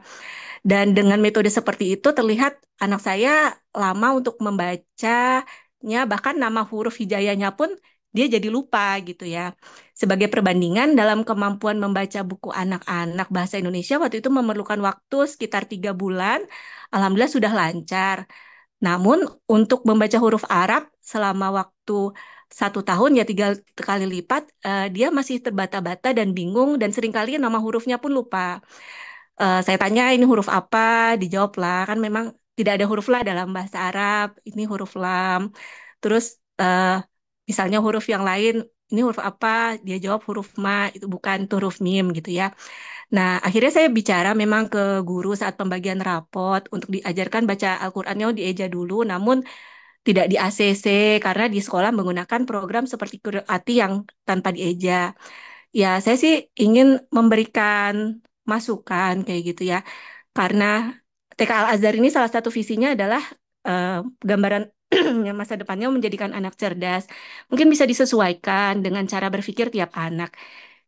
Dan dengan metode seperti itu terlihat anak saya lama untuk membacanya, bahkan nama huruf hijayahnya pun dia jadi lupa gitu ya. Sebagai perbandingan, dalam kemampuan membaca buku anak-anak bahasa Indonesia waktu itu memerlukan waktu sekitar 3 bulan. Alhamdulillah sudah lancar. Namun untuk membaca huruf Arab selama waktu 1 tahun ya 3 kali lipat, dia masih terbata-bata dan bingung dan seringkali nama hurufnya pun lupa. Saya tanya ini huruf apa, dijawab lah kan memang tidak ada huruf la dalam bahasa Arab, ini huruf lam. Terus misalnya huruf yang lain, ini huruf apa, dia jawab huruf ma, itu bukan itu huruf mim gitu ya. Nah, akhirnya saya bicara memang ke guru saat pembagian rapot untuk diajarkan baca Al-Qur'annya dieja dulu, namun tidak di ACC karena di sekolah menggunakan program seperti Qiraati yang tanpa dieja. Ya, saya sih ingin memberikan masukan kayak gitu ya. Karena TK Al-Azhar ini salah satu visinya adalah eh, gambaran masa depannya menjadikan anak cerdas. Mungkin bisa disesuaikan dengan cara berpikir tiap anak.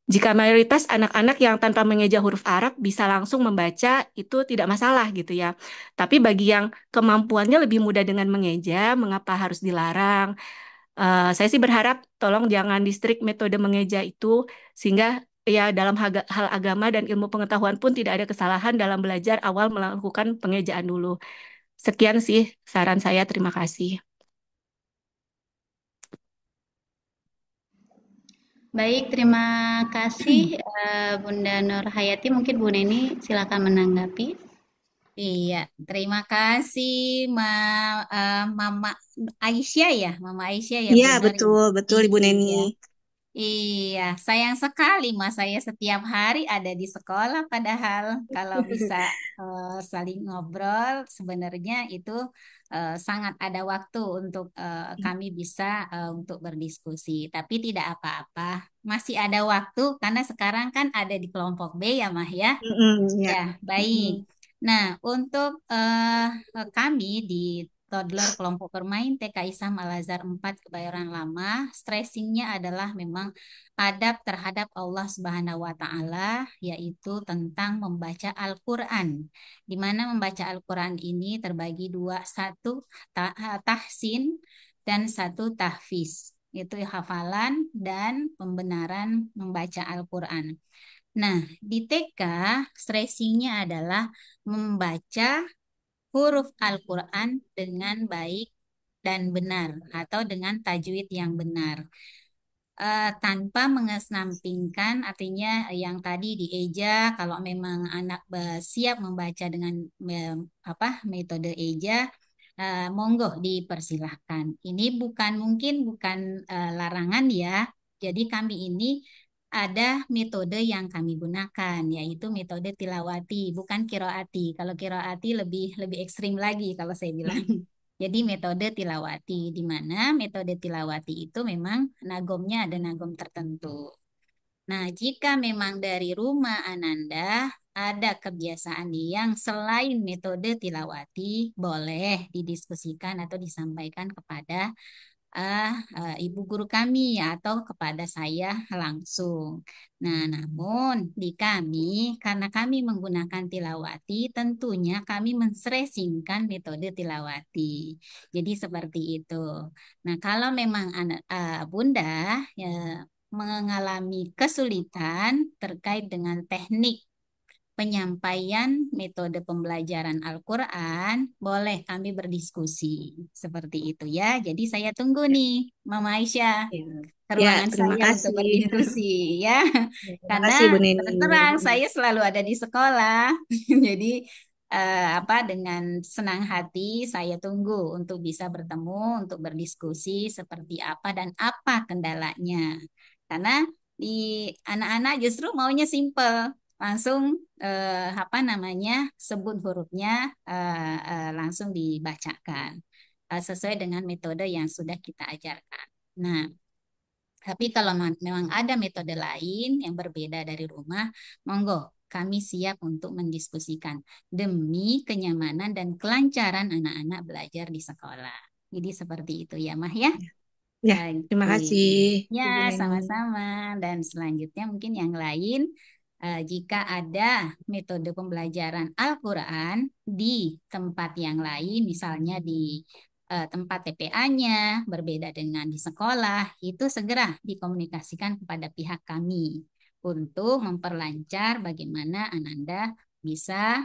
Jika mayoritas anak-anak yang tanpa mengeja huruf Arab bisa langsung membaca, itu tidak masalah gitu ya. Tapi bagi yang kemampuannya lebih mudah dengan mengeja, mengapa harus dilarang? Saya sih berharap tolong jangan distrik metode mengeja itu sehingga ya dalam hal agama dan ilmu pengetahuan pun tidak ada kesalahan dalam belajar awal melakukan pengejaan dulu. Sekian sih saran saya, terima kasih. Baik, terima kasih Bunda Nur Hayati. Mungkin Bu Neni silakan menanggapi. Iya, terima kasih Mama Aisyah ya, Mama Aisyah ya, Iya, Bu Nur ya. betul, betul Ibu Neni. Iya. Iya, sayang sekali Mas saya setiap hari ada di sekolah padahal kalau bisa saling ngobrol sebenarnya itu sangat ada waktu untuk kami bisa untuk berdiskusi. Tapi tidak apa-apa, masih ada waktu karena sekarang kan ada di kelompok B ya Mah ya. Ya. Ya, baik. Mm-mm. Nah, untuk kami di toddler kelompok bermain TK Isam Al-Azhar 4 Kebayoran Lama, stressingnya adalah memang adab terhadap Allah Subhanahu wa Ta'ala, yaitu tentang membaca Al-Quran. Di mana membaca Al-Quran ini terbagi dua, satu tahsin dan satu tahfiz. Itu hafalan dan pembenaran membaca Al-Quran. Nah, di TK, stressingnya adalah membaca huruf Al-Quran dengan baik dan benar atau dengan tajwid yang benar. Tanpa mengesampingkan artinya yang tadi dieja kalau memang anak siap membaca dengan metode eja, monggo dipersilahkan. Ini bukan larangan ya. Jadi kami ini ada metode yang kami gunakan, yaitu metode tilawati, bukan kiroati. Kalau kiroati lebih lebih ekstrim lagi kalau saya bilang. Jadi metode tilawati, di mana metode tilawati itu memang nagomnya ada nagom tertentu. Nah, jika memang dari rumah Ananda ada kebiasaan yang selain metode tilawati, boleh didiskusikan atau disampaikan kepada ibu guru kami atau kepada saya langsung. Nah, namun di kami, karena kami menggunakan tilawati, tentunya kami menstressingkan metode tilawati. Jadi seperti itu. Nah, kalau memang Bunda ya, mengalami kesulitan terkait dengan teknik penyampaian metode pembelajaran Al-Quran, boleh kami berdiskusi seperti itu ya. Jadi saya tunggu nih, Mama Aisyah, Ya, ke ya, ruangan terima saya untuk kasih. berdiskusi ya. Terima Karena kasih Bu Neni. terus terang saya selalu ada di sekolah. Jadi dengan senang hati saya tunggu untuk bisa bertemu, untuk berdiskusi seperti apa dan apa kendalanya. Karena di anak-anak justru maunya simple, langsung sebut hurufnya langsung dibacakan sesuai dengan metode yang sudah kita ajarkan. Nah, tapi kalau memang ada metode lain yang berbeda dari rumah, monggo kami siap untuk mendiskusikan demi kenyamanan dan kelancaran anak-anak belajar di sekolah. Jadi seperti itu ya, Mah ya. Ya, terima Oke. kasih, Ya, Ibu Neni. sama-sama. Dan selanjutnya mungkin yang lain, jika ada metode pembelajaran Al-Quran di tempat yang lain, misalnya di tempat TPA-nya berbeda dengan di sekolah, itu segera dikomunikasikan kepada pihak kami untuk memperlancar bagaimana Ananda bisa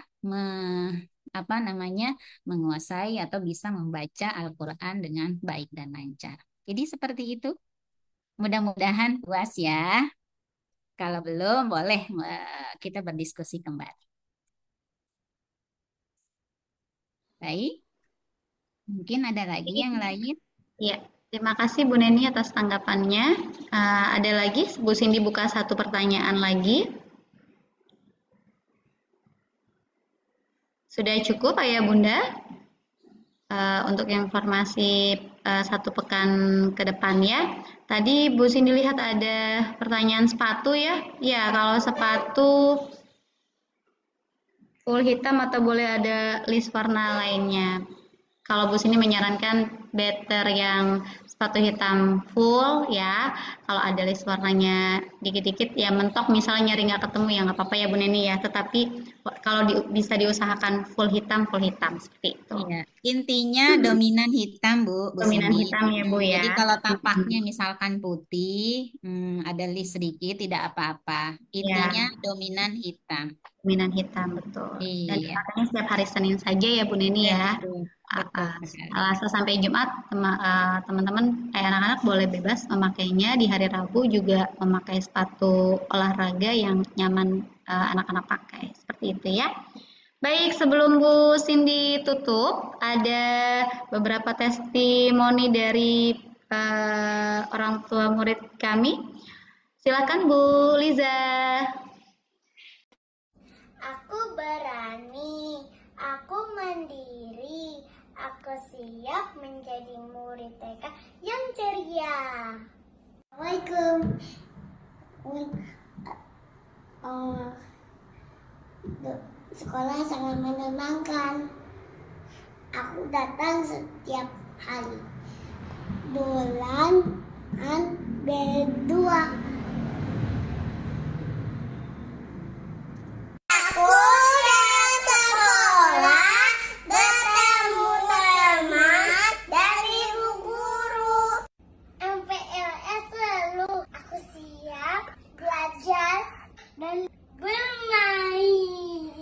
apa namanya menguasai atau bisa membaca Al-Quran dengan baik dan lancar. Jadi seperti itu. Mudah-mudahan puas ya. Kalau belum, boleh kita berdiskusi kembali. Baik, mungkin ada lagi yang lain. Ya, terima kasih Bu Neni atas tanggapannya. Ada lagi, Bu Cindy buka satu pertanyaan lagi. Sudah cukup Ayah Bunda? Untuk informasi satu pekan ke depan ya. Tadi Bu Cindy lihat ada pertanyaan sepatu ya. Ya, kalau sepatu full hitam atau boleh ada list warna lainnya. Kalau Bu Cindy menyarankan better yang sepatu hitam full ya. Kalau ada list warnanya dikit-dikit ya mentok misalnya nyari nggak ketemu ya nggak apa-apa ya Bu Neni ya. Tetapi kalau bisa diusahakan full hitam seperti itu. Iya. Intinya dominan hitam Bu Dominan Cindy. hitam ya Bu ya. Jadi kalau tapaknya misalkan putih, ada list sedikit tidak apa-apa. Intinya dominan hitam. Dominan hitam betul. Dan Iya. dipakainya setiap hari Senin saja ya Bu Neni ya. Betul. Selasa sampai Jumat teman-teman anak-anak boleh bebas memakainya. Di hari Rabu juga memakai sepatu olahraga yang nyaman anak-anak pakai seperti itu ya. Baik, sebelum Bu Cindy tutup, ada beberapa testimoni dari orang tua murid kami. Silakan Bu Liza. Aku berani, aku mandiri, aku siap menjadi murid TK yang ceria. Assalamualaikum. Sekolah sangat menyenangkan. Aku datang setiap hari. Bulan kedua. Aku datang sekolah, bertemu teman dari ibu guru. MPLS lalu aku siap belajar dan bermain.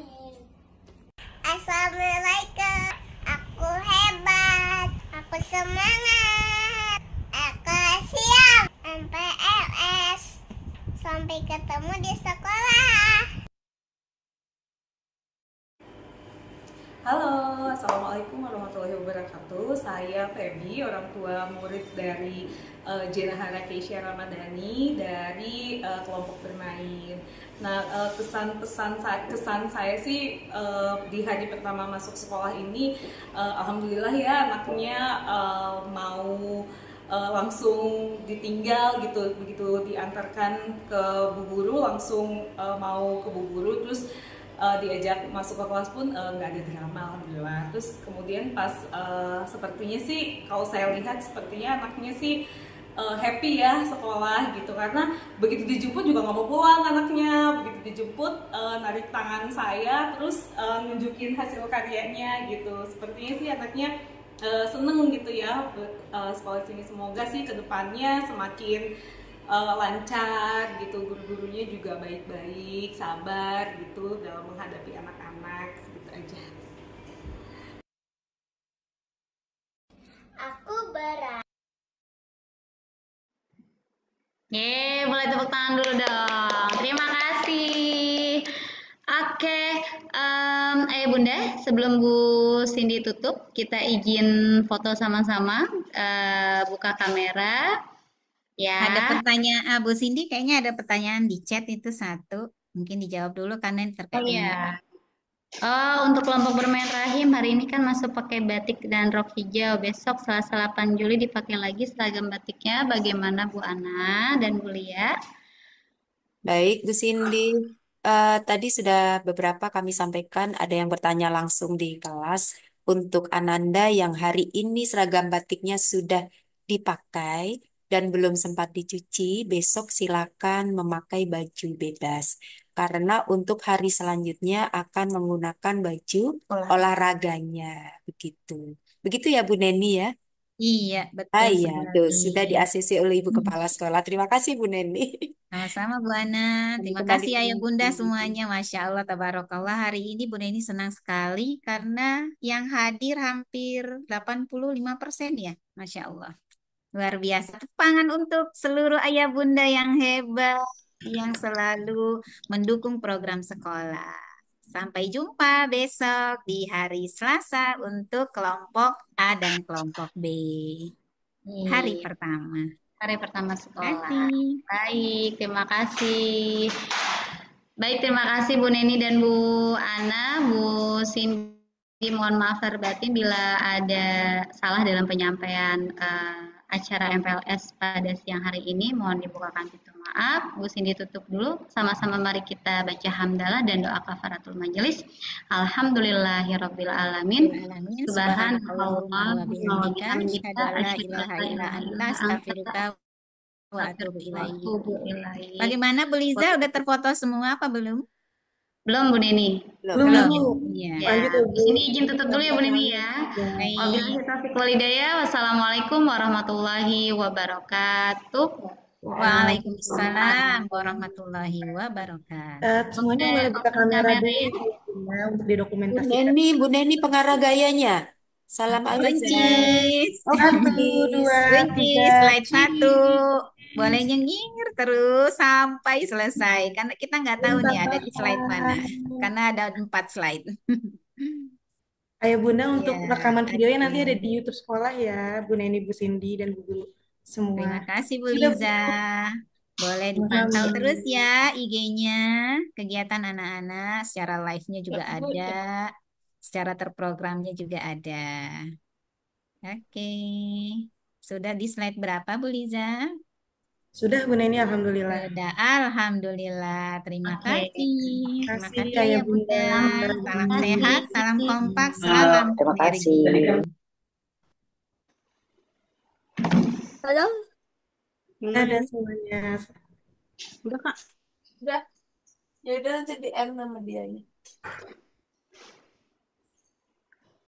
Assalamualaikum, aku hebat, aku semangat, aku siap MPLS. Sampai ketemu di sekolah. Halo, Assalamualaikum warahmatullahi wabarakatuh. Saya Feby, orang tua murid dari Jenahara Keisha Ramadhani dari kelompok bermain. Nah, kesan saya sih di hari pertama masuk sekolah ini, alhamdulillah ya anaknya mau langsung ditinggal gitu, begitu diantarkan ke Bu Guru langsung mau ke Bu Guru, terus diajak masuk ke kelas pun nggak ada drama alhamdulillah. Terus kemudian pas sepertinya sih kalau saya lihat sepertinya anaknya sih happy ya sekolah gitu, karena begitu dijemput juga nggak mau pulang anaknya, begitu dijemput narik tangan saya terus nunjukin hasil karyanya gitu. Sepertinya sih anaknya seneng gitu ya sekolah sini. Semoga sih kedepannya semakin lancar gitu, guru-gurunya juga baik-baik, sabar gitu dalam menghadapi anak-anak, segitu aja. Aku berani. Boleh tepuk tangan dulu dong. Terima kasih. Oke, Ayah Bunda, sebelum Bu Cindy tutup, kita izin foto sama-sama, buka kamera. Ya. Ada pertanyaan, Bu Cindy kayaknya ada pertanyaan di chat itu satu. Mungkin dijawab dulu karena ini terkait dengan... Untuk kelompok bermain rahim, hari ini kan masuk pakai batik dan rok hijau. Besok Selasa 8 Juli dipakai lagi seragam batiknya. Bagaimana Bu Ana dan Bu Lia? Baik, Bu Cindy. tadi sudah beberapa kami sampaikan, ada yang bertanya langsung di kelas. Untuk Ananda yang hari ini seragam batiknya sudah dipakai dan belum sempat dicuci, besok silakan memakai baju bebas. Karena untuk hari selanjutnya akan menggunakan baju olahraganya. Begitu. Begitu ya Bu Neni ya? Iya, Ah betul iya, tuh sekali. sudah di-ACC oleh Ibu Kepala Sekolah. Terima kasih Bu Neni. Sama-sama Bu Ana. Dan Terima kembali kasih ke Ayah Bunda Nanti. semuanya. Masya Allah, tabarakallah. Hari ini Bu Neni senang sekali karena yang hadir hampir 85% ya. Masya Allah. Luar biasa. Tepangan untuk seluruh ayah bunda yang hebat, yang selalu mendukung program sekolah. Sampai jumpa besok di hari Selasa untuk kelompok A dan kelompok B. Hari Iya, pertama. hari pertama Terima sekolah. kasih. Baik, terima kasih. Baik, terima kasih Bu Neni dan Bu Ana, Bu Cindy. Mohon maaf lahir batin bila ada salah dalam penyampaian acara MPLS pada siang hari ini. Mohon dibukakan pintu maaf. Bu Cindy tutup dulu. Sama-sama mari kita baca hamdalah dan doa kafaratul majelis. Alhamdulillahirabbil alamin. Alamin. Subhanallah Subhanakallahumma wa wa bihamdika. bihamdika Asyhadu an la asyhadu ilaha an illa la anta ilaha astaghfiruka anta wa atubu ilaik. atubu ilaik. Bagaimana Bu Liza? Udah terfoto semua apa belum? Belum Bu Neni? Belum. Belum. Ya, Lanjut ya, Bu. di sini izin tutup dulu ya Bu Neni ya. Baik. Wabillahi taufiq wal hidayah. Wassalamualaikum warahmatullahi wabarakatuh. Waalaikumsalam warahmatullahi wabarakatuh. Semuanya boleh buka kamera dulu ya, untuk Bu didokumentasikan. Neni pengarah gayanya. Salam Aliza. Buncis. Oh, Satu, Buncis. dua, Buncis, tiga. slide 1. Boleh nyengir terus sampai selesai. Karena kita nggak tahu nih ada di slide mana. Karena ada 4 slide. Ayah Bunda untuk Ya, rekaman videonya nanti ada oke. di YouTube sekolah ya, Bu Neni, Bu Cindy, dan Bu Guru semua. Terima kasih Bu Sudah, Bu. Liza. Boleh Sama-sama. dipantau terus ya IG-nya. Kegiatan anak-anak secara live-nya juga ada. Secara terprogramnya juga ada. Oke. Sudah di slide berapa Bu Liza? Sudah Bu Neni, alhamdulillah. Sudah, alhamdulillah. Terima Oke. kasih. Terima Terima kasih kasih Ayah ya Bunda. Bunda. Salam Terima sehat, kasih. salam kompak, salam Terima kasih. sinergi. Halo. Ada semuanya. Udah, Kak. Udah. Ya udah nanti di end nama dianya.